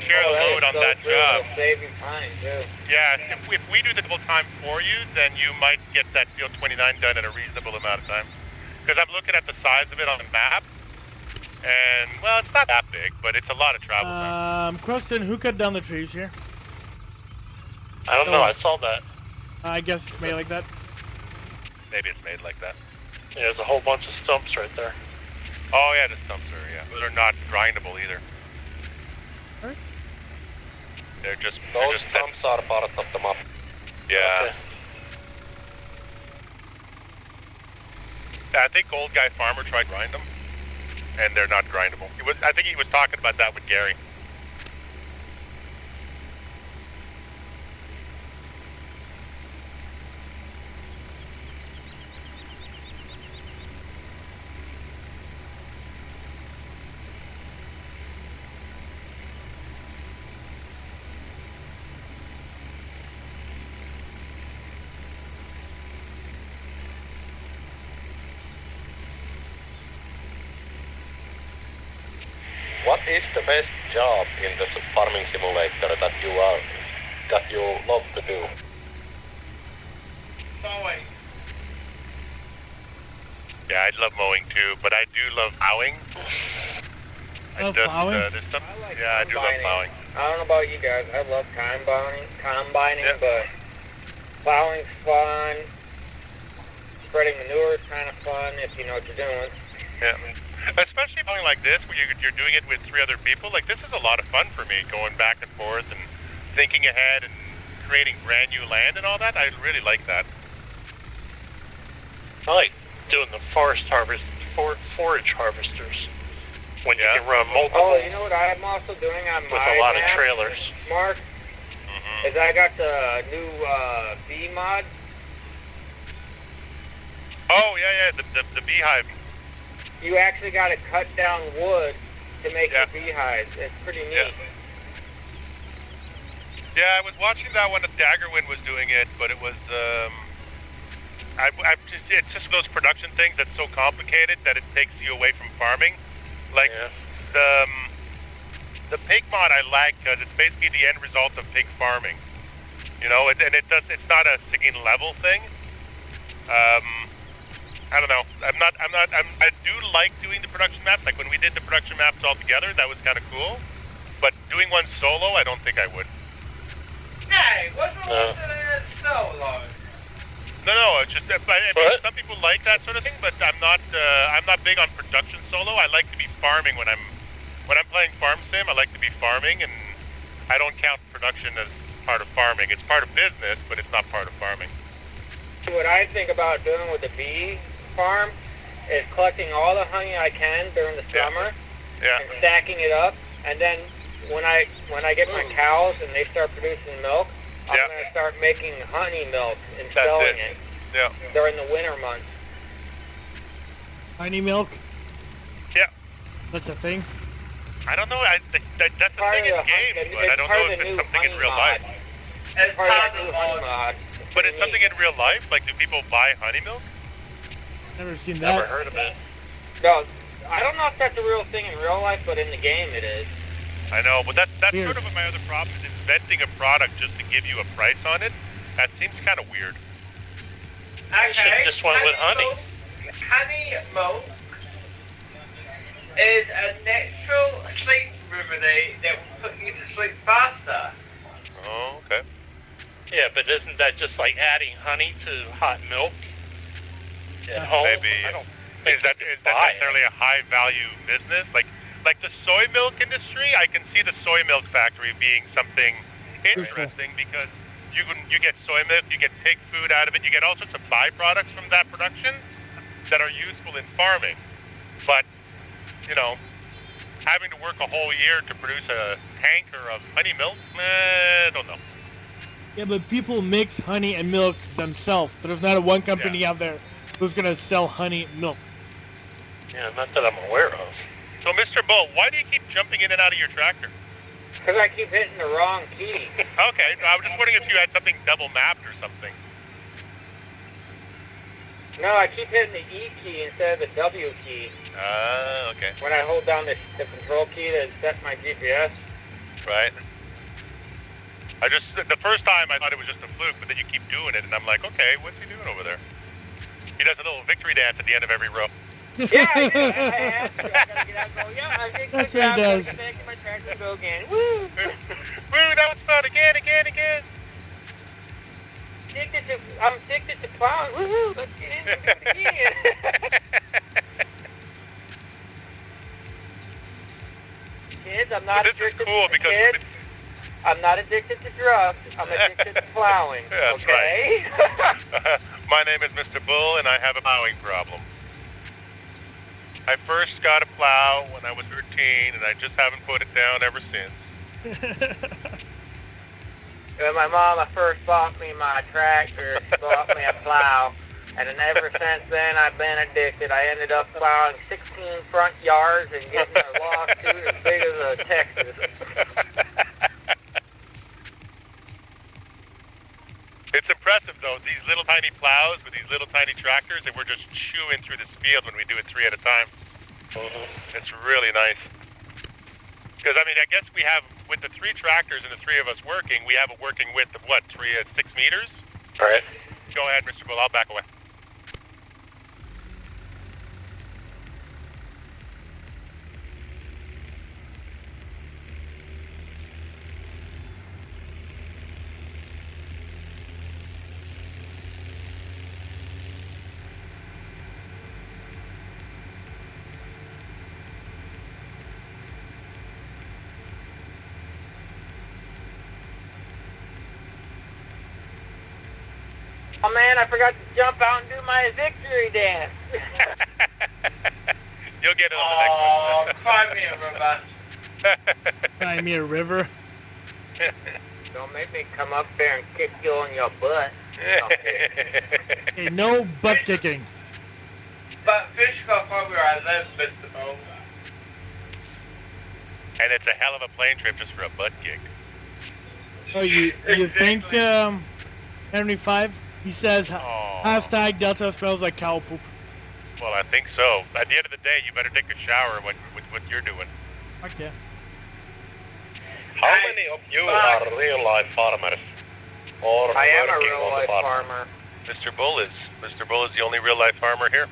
share the load on that job, Save you time too. yeah, if we do the double time for you, then you might get that field 29 done in a reasonable amount of time. Because I'm looking at the size of it on the map, and well, it's not that big, but it's a lot of travel time. Cruston, who cut down the trees here? I don't know. I saw that. I guess it's made like that. Maybe it's made like that. Yeah, there's a whole bunch of stumps right there. Oh yeah, the stumps are, yeah. Those are not grindable either. Alright. They're just stumps are part of the map. Yeah. Okay. I think OldGuyFarmer tried to grind them, and they're not grindable. I think he was talking about that with Gary. What is the best job in the farming simulator that you love to do? Mowing. Yeah, I love mowing too, but I do love plowing. Love plowing? I do love plowing. I don't know about you guys. I love combining, Yeah. but plowing's fun. Spreading manure is kind of fun if you know what you're doing. Yeah. Especially something like this, where you're doing it with 3 other people. Like, this is a lot of fun for me, going back and forth and thinking ahead and creating brand new land and all that. I really like that. I like doing the forage harvesters when you can run multiple Oh, you know what I'm also doing on with my a lot map, of trailers. Mark? Is I got the new bee mod. Oh, yeah, the beehive. You actually got to cut down wood to make Yeah. your beehives. It's pretty neat. Yeah. Yeah, I was watching that one. Daggerwind was doing it, but it was, it's just those production things that's so complicated that it takes you away from farming. Like, the pig mod I like because it's basically the end result of pig farming. You know, and it's not a singing level thing. I don't know. I do like doing the production maps. Like when we did the production maps all together, that was kind of cool. But doing one solo, I don't think I would. Hey, what's wrong with it solo? No, it's just I mean, some people like that sort of thing, but I'm not big on production solo. I like to be farming when I'm when I'm playing farm sim, I like to be farming, and I don't count production as part of farming. It's part of business, but it's not part of farming. What I think about doing with the bee farm is collecting all the honey I can during the summer and stacking it up, and then when I get my cows and they start producing milk, I'm going to start making honey milk and selling it during the winter months. Honey milk? Yeah. That's a thing? I don't know. That's a thing in game, but I don't know if it's something in real life. It's part of the new honey mod. But it's something in real life? Like, do people buy honey milk? Never seen that. Never heard of it. No, I don't know if that's a real thing in real life, but in the game it is. I know, but that's sort of what my other problem is, inventing a product just to give you a price on it. That seems kind of weird. Okay. Just one with honey. Honey milk is a natural sleep remedy that will put you to sleep faster. Oh, okay. Yeah, but isn't that just like adding honey to hot milk at home? Maybe. Is that necessarily a high-value business? Like the soy milk industry, I can see the soy milk factory being something interesting because you get soy milk, you get pig food out of it, you get all sorts of byproducts from that production that are useful in farming. But, you know, having to work a whole year to produce a tanker of honey milk, I don't know. Yeah, but people mix honey and milk themselves. There's not one company out there who's going to sell honey milk. Yeah, not that I'm aware of. So, Mr. Bull, why do you keep jumping in and out of your tractor? Because I keep hitting the wrong key. Okay, I was just wondering if you had something double mapped or something. No, I keep hitting the E key instead of the W key. Ah, okay. When I hold down the control key to set my GPS. Right. The first time I thought it was just a fluke, but then you keep doing it, and I'm like, okay, what's he doing over there? He does a little victory dance at the end of every row. Yeah, I do. I have to. I gotta get out and go, yeah, I think That's good what he job. does. Get back in my tractor and go again. Woo! Woo, that was fun. Again. I'm addicted to plowing. Woohoo! Let's get in and do it again. Kids, I'm not addicted to kids. I'm not addicted to drugs. I'm addicted to plowing. That's okay? right. My name is Mr. Bull, and I have a plowing problem. I first got a plow when I was 13, and I just haven't put it down ever since. When my mama first bought me my tractor, she bought me a plow, and then ever since then I've been addicted. I ended up plowing 16 front yards and getting a lawsuit as big as a Texas. It's impressive, though, these little tiny plows with these little tiny tractors, and we're just chewing through this field when we do it 3 at a time. It's really nice. Because, I mean, I guess we have, with the 3 tractors and the 3 of us working, we have a working width of, what, 6 meters? All right. Go ahead, Mr. Bull, I'll back away. Oh man, I forgot to jump out and do my victory dance. You'll get it on the next one. Cry me a river. Cry me a river. Don't make me come up there and kick you on your butt. Hey, no butt kicking. But fish off where I live, Mr. Bull. And it's a hell of a plane trip just for a butt kick. Oh, you think, 75? He says, hashtag Delta smells like cow poop. Well, I think so. At the end of the day, you better take a shower with what you're doing. Fuck yeah. How many of you are real-life farmers? Or I am a working on the real-life farm? farmer. Mr. Bull is the only real-life farmer here.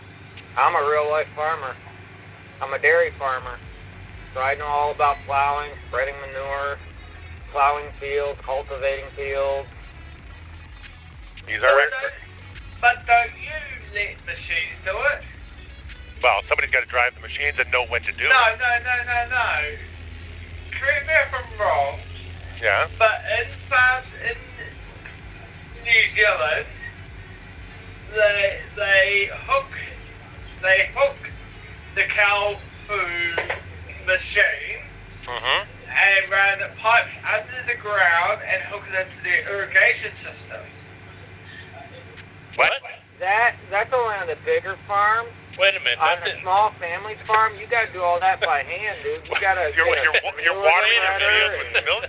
I'm a real-life farmer. I'm a dairy farmer. So I know all about plowing, spreading manure, plowing fields, cultivating fields. He's our expert. But don't you let the sheep do it? Well, somebody's got to drive the machines and know when to do it. No. Correct me if I'm wrong, Yeah. but in farms in New Zealand, they hook the cow food machine and run pipes under the ground and hook it into the irrigation system. What? That's only on the bigger farms. Wait a minute. On a small family farm, you gotta do all that by hand, dude. You gotta You're watering the field with the milk?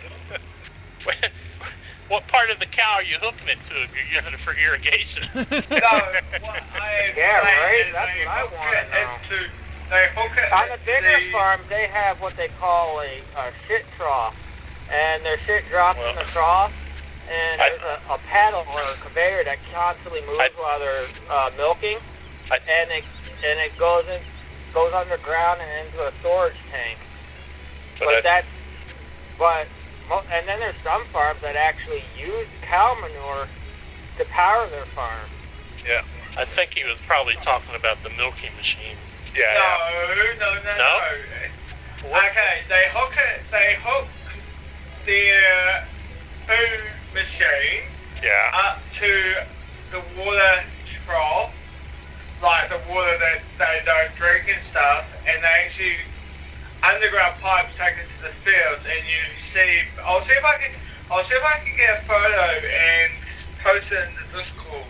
What part of the cow are you hooking it to if you're using it for irrigation? Yeah, right? That's what I want to know. They hook it On the bigger farms, they have what they call a shit trough. And their shit drops in the trough, and there's a paddle or a conveyor that constantly moves while they're milking. And it goes underground and into a storage tank. And then there's some farms that actually use cow manure to power their farm. Yeah. I think he was probably talking about the milking machine. Yeah. No. Okay, they hook their food machine up to the water trough, like the water that they don't drink and stuff, and they actually underground pipes take it to the fields, and you see. I'll see if I can get a photo and post it in the Discord.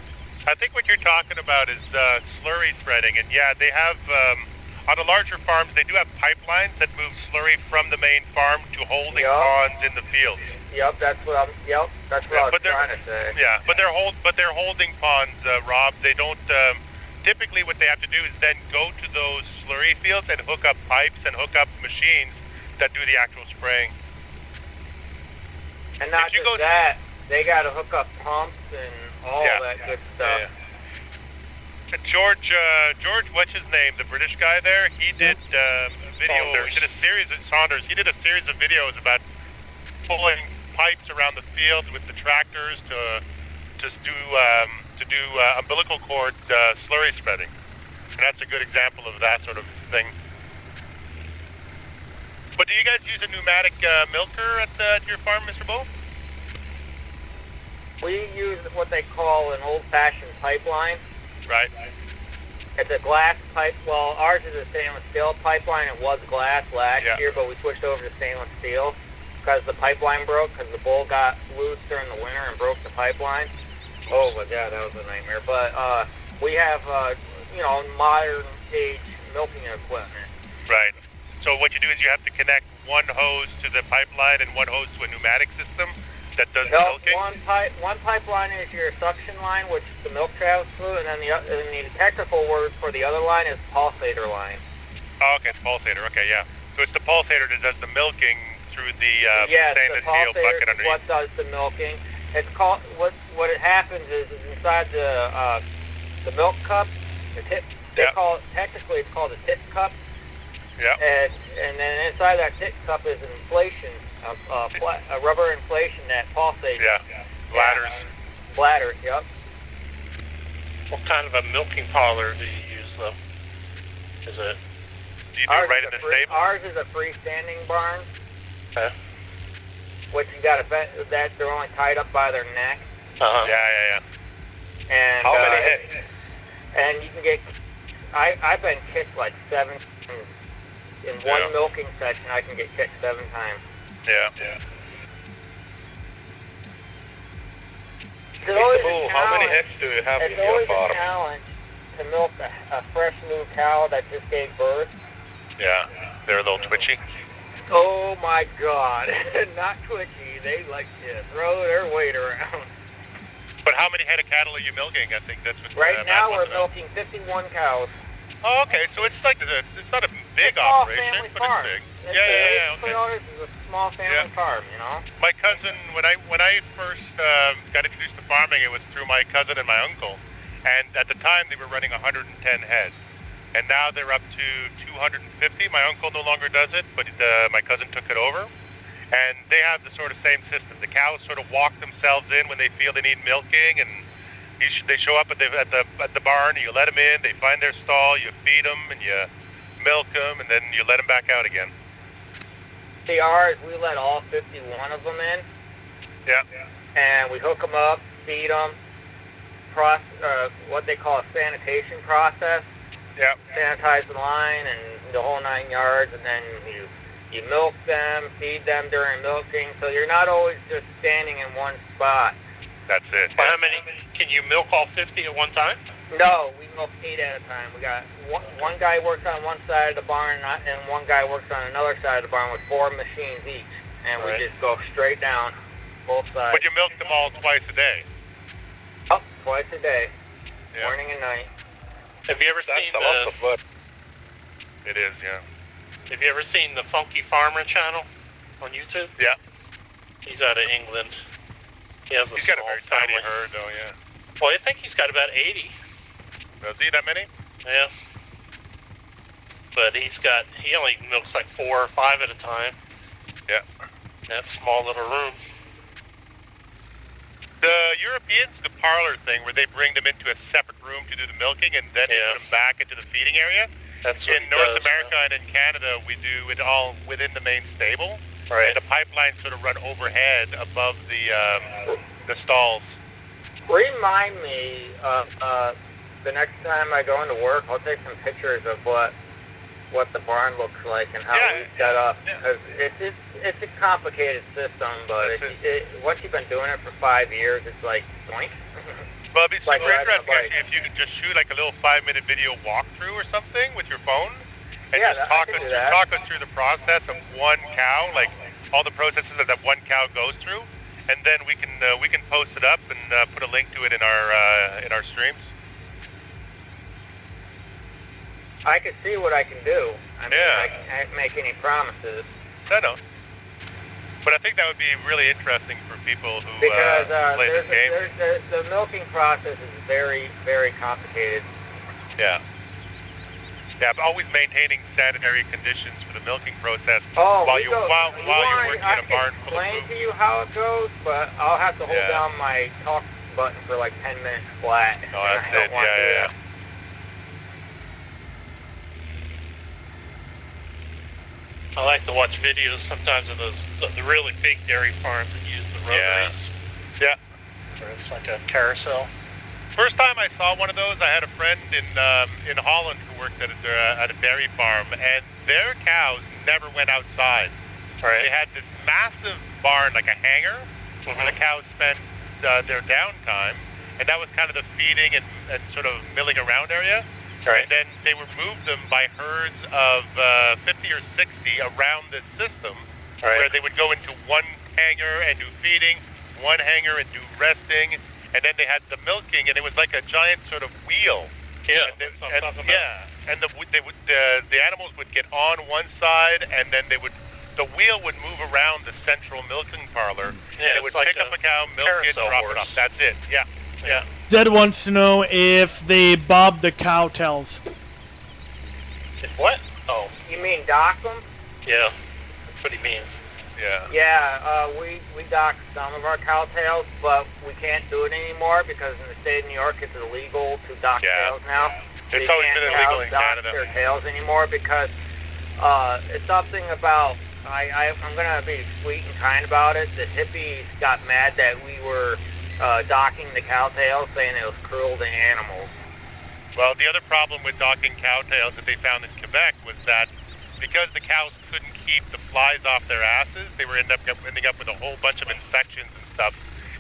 I think what you're talking about is slurry spreading, and yeah, they have on the larger farms they do have pipelines that move slurry from the main farm to holding ponds in the fields. Yep, that's what I was trying to say. Yeah, but they're holding ponds, Rob. They don't. Typically, what they have to do is then go to those slurry fields and hook up pipes and hook up machines that do the actual spraying. And not just that, they got to hook up pumps and all that good stuff. Yeah. George, what's his name? The British guy there. He did video. He did a series of Saunders. He did a series of videos about pulling pipes around the fields with the tractors to do umbilical cord slurry spreading, and that's a good example of that sort of thing. But do you guys use a pneumatic milker at your farm, Mr. Bull? We use what they call an old-fashioned pipeline. Right. It's a glass pipe. Well, ours is a stainless steel pipeline. It was glass last year, but we switched over to stainless steel because the pipeline broke, because the bull got loose during the winter and broke the pipeline. Oh my God, that was a nightmare. But we have, modern age milking equipment. Right. So what you do is you have to connect one hose to the pipeline and one hose to a pneumatic system that does the milking? One pipeline is your suction line, which the milk travels through, and then the technical word for the other line is pulsator line. Oh, okay, it's pulsator. Okay, yeah. So it's the pulsator that does the milking through the stainless steel bucket underneath. What does the milking? It's called what it happens is inside the milk cup, the tip. Technically it's called a tip cup. Yeah. And then inside that tip cup is an inflation, a rubber inflation that pulsates. Yeah. Bladders. Bladder. Yep. What kind of a milking parlor do you use, though? Is it? Do you do it right in the stable? Ours is a freestanding barn. Okay. Which you got to bet that they're only tied up by their neck. Yeah. And how many hits? And you can get. I've been kicked like 7 in one milking session. I can get kicked 7 times. Yeah. How many heads do you have in your farm? It's always a challenge to milk a fresh new cow that just gave birth. Yeah, they're a little twitchy. Oh my God, not twitchy. They like to throw their weight around. But how many head of cattle are you milking? I think that's what. Right now we're milking 51 cows. Oh, okay. So it's like it's not a big operation, but farm. it's big. Yeah. Okay. This is a small family farm, you know. My cousin, when I first got introduced to farming, it was through my cousin and my uncle, and at the time they were running 110 head, and now they're up to 250. My uncle no longer does it, but my cousin took it over, and they have the sort of same system. The cows sort of walk themselves in when they feel they need milking, and They show up at the barn. You let them in. They find their stall. You feed them and you milk them, and then you let them back out again. See, ours, we let all 51 of them in. Yeah. And we hook them up, feed them, what they call a sanitation process. Yeah. Sanitize the line and the whole 9 yards, and then you milk them, feed them during milking, so you're not always just standing in one spot. That's it. Well, how many? Can you milk all 50 at one time? No, we milk 8 at a time. We got one guy works on one side of the barn, and one guy works on another side of the barn with 4 machines each, and we just go straight down both sides. But you milk them all twice a day? Oh, twice a day, Yeah. morning and night. Have you ever seen That's a lot of work. It is, yeah. Have you ever seen the Funky Farmer channel on YouTube? Yeah. He's out of England. He's He's got a very tiny herd, though, yeah. Well, I think he's got about 80. Does he that many? Yeah. But he only milks like 4 or 5 at a time. Yeah. That small little room. The Europeans, the parlor thing, where they bring them into a separate room to do the milking and then they put them back into the feeding area. That's what in North America and in Canada, we do it all within the main stable. Right. And the pipelines sort of run overhead above the stalls. Remind me, the next time I go into work, I'll take some pictures of what the barn looks like and how we set up. Because it's a complicated system, but once you've been doing it for 5 years, it's like, boink. Well, it'd be super Like riding a interesting bike. actually if you could just shoot like a little 5-minute video walkthrough or something with your phone, and Yeah, just I talk can us do that. talk us through the process of one cow, like all the processes that one cow goes through, and then we can post it up and put a link to it in our streams. I can see what I can do. I mean, Yeah. I can't make any promises. No. But I think that would be really interesting for people who Because play this game. the milking process is very, very complicated. Yeah. Yeah, but always maintaining sanitary conditions for the milking process Oh, while you're working I in a barn can full of explain food. to you how it goes, but I'll have to hold Yeah. down my talk button for like 10 minutes flat. Oh, and that's I don't it. want to do Yeah. that. I like to watch videos sometimes of the really big dairy farms that use the rotaries. Yeah. Where it's like a carousel. First time I saw one of those, I had a friend in Holland who worked at a dairy farm, and their cows never went outside. Right. They had this massive barn, like a hangar, where the cows spent their downtime, and that was kind of the feeding and sort of milling around area. Right. And then they would move them by herds of 50 or 60 around this system, where they would go into one hangar and do feeding, one hangar and do resting, and then they had the milking, and it was like a giant sort of wheel. Yeah. And the animals would get on one side, and then the wheel would move around the central milking parlor, and it would like pick up a cow, milk it, carousel drop it horse. off. That's it. Yeah. Yeah. Zed wants to know if they bob the cow tails. What? Oh, You mean dock them? yeah. That's what he means. Yeah. Yeah, we dock some of our cow tails, but we can't do it anymore because in the state of New York it's illegal to dock tails now. So It's you always can't been illegal in dock Canada. their tails anymore because it's something about, I'm going to be sweet and kind about it. The hippies got mad that we were docking the cow tails, saying it was cruel to animals. Well, the other problem with docking cow tails that they found in Quebec was that because the cows couldn't keep the flies off their asses, they were ending up with a whole bunch of infections and stuff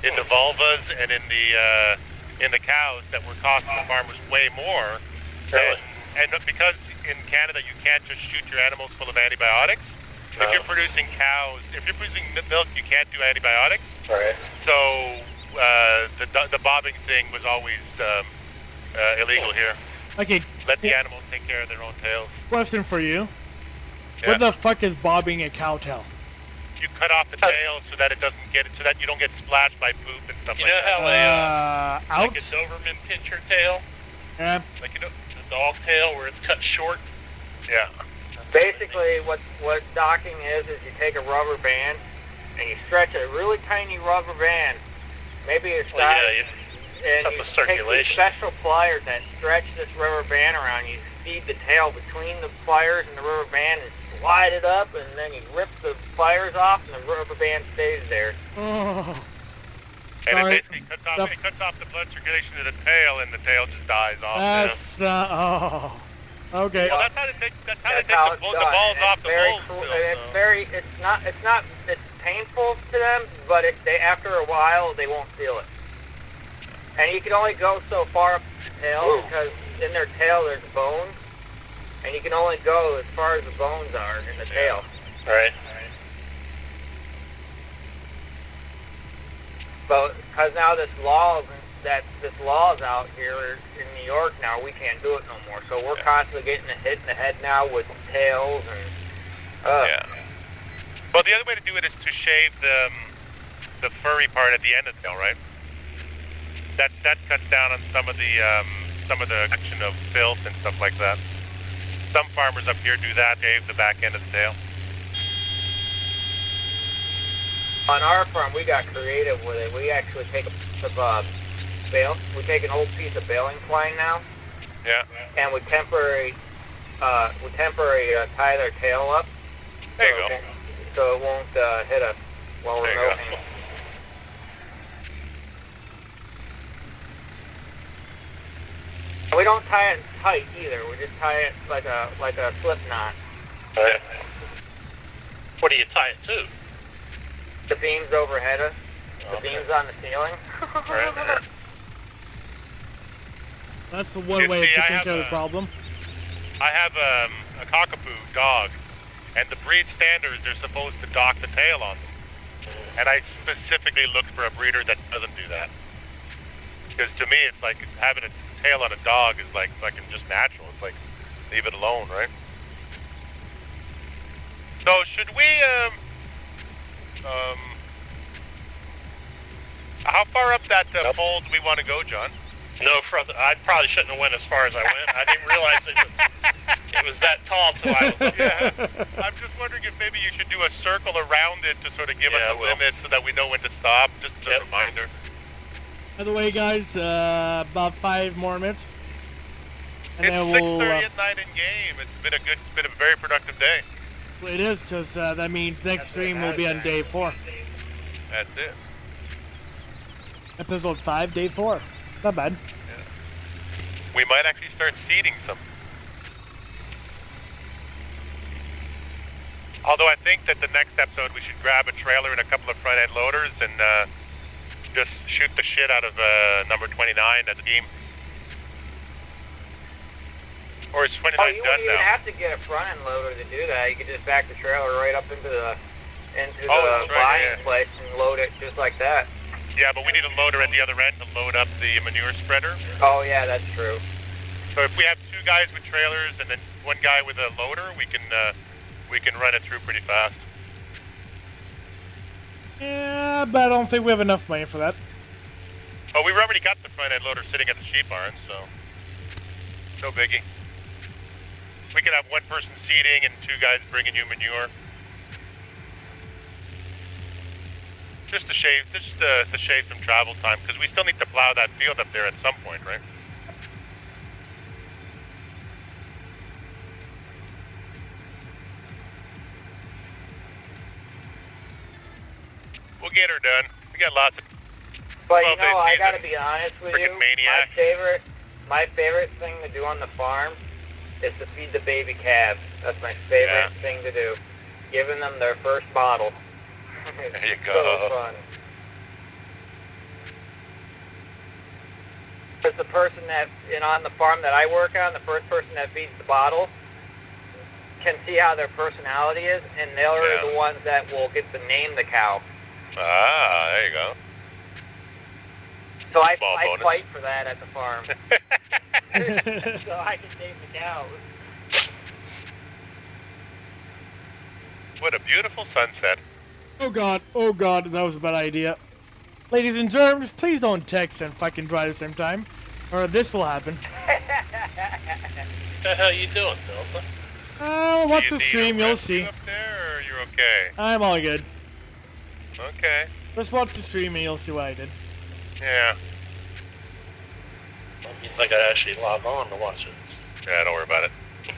in the vulvas and in the cows that were costing the farmers way more. Really? And because in Canada you can't just shoot your animals full of antibiotics. If you're producing milk, you can't do antibiotics. Right. So the bobbing thing was always illegal here. Okay, Let the animals take care of their own tails. question for you. Yeah. What the fuck is bobbing a cow tail? You cut off the tail so that so that you don't get splashed by poop and stuff You like know that. how like a Out? Doberman pinscher tail, Yeah. Like the dog tail where it's cut short. Yeah. Basically, what docking is you take a rubber band and you stretch a really tiny rubber band, maybe a size, and Up you the take these circulation. special pliers that stretch this rubber band around. You feed the tail between the pliers and the rubber band and slide it up, and then you rip the pliers off, and the rubber band stays there. Oh. And Sorry. it basically cuts off the blood circulation to the tail, and the tail just dies off. That's oh. Okay. Well, that's how they take the it's balls done. off the very bulls. cool. Still, And it's not, it's painful to them, but after a while, they won't feel it. And you can only go so far up the tail because in their tail there's bone, and you can only go as far as the bones are in the tail. Right. But because now this law is out here in New York now, we can't do it no more. So we're constantly getting hit in the head now with tails and. Yeah. Well, the other way to do it is to shave the furry part at the end of the tail, right? That cuts down on some of the action of filth and stuff like that. Some farmers up here do that, shave the back end of the tail. On our farm, we got creative with it. We actually take a piece of bale. We take an old piece of baling twine now, Yeah. and we temporary tie their tail up. There you go. So it won't hit us while we're There you go. milking. We don't tie it tight either. We just tie it like a slip knot. Right. What do you tie it to? The beams overhead us. The beams on the ceiling. Right. That's the one You way see, of I taking have care of the a- problem. I have a cockapoo dog, and the breed standards are supposed to dock the tail on them. And I specifically looked for a breeder that doesn't do that. Because to me, it's like having a tail on a dog is like fucking just natural. It's like, leave it alone, right? So should we, how far up that pole do we want to go, John? No further. I probably shouldn't have went as far as I went. I didn't realize it was that tall till I was up there. Yeah. I'm just wondering if maybe you should do a circle around it to sort of give us a well. limit so that we know when to stop. Just a reminder. By the way, guys, about 5 more minutes. And It's then 6:30 we'll. at night in game. It's been a very productive day. It is, because that means next stream will be on day 4. That's it. Episode 5, day 4. Not bad. We might actually start seeding some. Although I think that the next episode we should grab a trailer and a couple of front end loaders and just shoot the shit out of number 29 as a team. Or is 29 Oh, you done wouldn't even now? have to get a front end loader to do that. You could just back the trailer right up into the that's right, buying yeah. place and load it just like that. Yeah, but we need a loader at the other end to load up the manure spreader. Oh yeah, that's true. So if we have 2 guys with trailers and then 1 guy with a loader, we can run it through pretty fast. Yeah, but I don't think we have enough money for that. Oh, we've already got the front end loader sitting at the sheep barn, so no biggie. We could have 1 person seeding and 2 guys bringing you manure. Just to shave some travel time, because we still need to plow that field up there at some point, right? We'll get her done. We got lots of. But Well, you know, they I gotta season. be honest with Frickin' you. maniac. My favorite thing to do on the farm is to feed the baby calves. That's my favorite thing to do. Giving them their first bottle. There you go. So fun. Because the person that, on the farm that I work on, the first person that feeds the bottle can see how their personality is, and they're Yeah. the ones that will get to name the cow. Ah, there you go. So I Small bonus. fight for that at the farm. So I can name the cows. What a beautiful sunset. Oh god, that was a bad idea. Ladies and germs, please don't text and fucking drive at the same time, or this will happen. What the hell you doing, Delta? Watch Do the you stream, need a you'll rescue see. up there, or you're okay? I'm all good. Okay. Just watch the stream and you'll see what I did. Yeah. That means I gotta actually log on to watch it. Yeah, don't worry about it.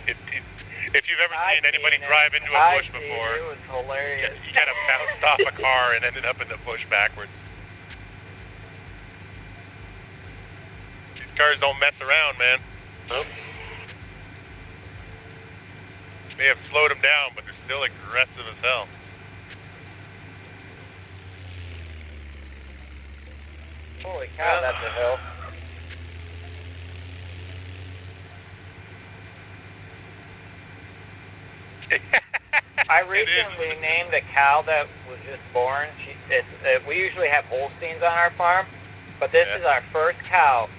If you've ever seen anybody drive into a bush before, it was hilarious. you kind of bounced off a car and ended up in the bush backwards. These cars don't mess around, man. Nope. They have slowed them down, but they're still aggressive as hell. Holy cow, that's a hill. I recently named a cow that was just born. We usually have Holsteins on our farm, but this is our first cow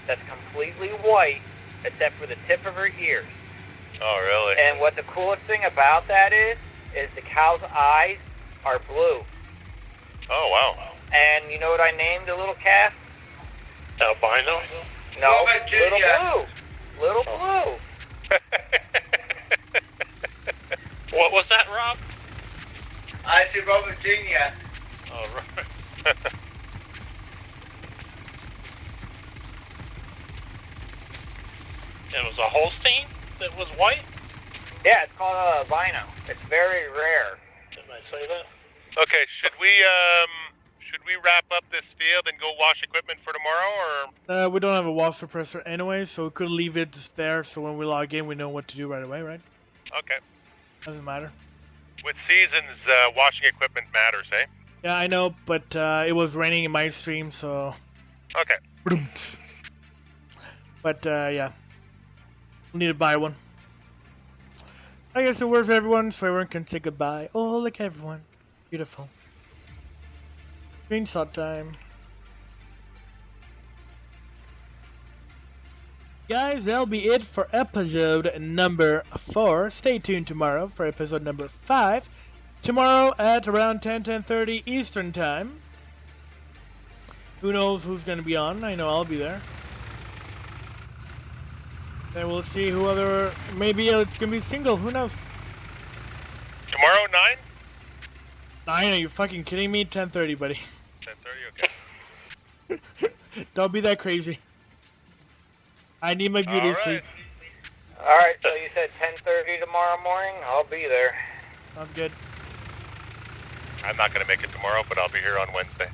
that's completely white except for the tip of her ears. Oh, really? And what the coolest thing about that is the cow's eyes are blue. Oh, wow. And you know what I named the little calf? Albino? No, Robert Little Jr. Blue. Little Blue. What was that, Rob? I said Robert Jr. Oh, right. It was a Holstein that was white? Yeah, it's called a albino. It's very rare. Didn't I say that? Okay, should we wrap up this field and go wash equipment for tomorrow, or? We don't have a wash suppressor anyway, so we could leave it there so when we log in we know what to do right away, right? Okay. Doesn't matter. With seasons, washing equipment matters, eh? Yeah, I know, but it was raining in my stream, so... Okay. But, yeah. We'll need to buy one. I guess it works for everyone, so everyone can say goodbye. Oh, look at everyone. Beautiful. Screenshot time. Guys, that'll be it for episode number 4. Stay tuned tomorrow for episode number 5. Tomorrow at around 10:30 Eastern Time. Who knows who's going to be on? I know I'll be there. Then we'll see who other... Maybe it's going to be single. Who knows? Tomorrow, 9? 9? Are you fucking kidding me? 10:30, buddy. 10:30, okay. Don't be that crazy. I need my beauty All right. sleep. Alright, so you said 10:30 tomorrow morning? I'll be there. Sounds good. I'm not going to make it tomorrow, but I'll be here on Wednesday.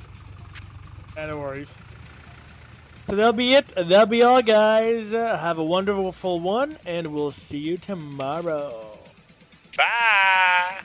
No worries. So that'll be it. That'll be all, guys. Have a wonderful one, and we'll see you tomorrow. Bye!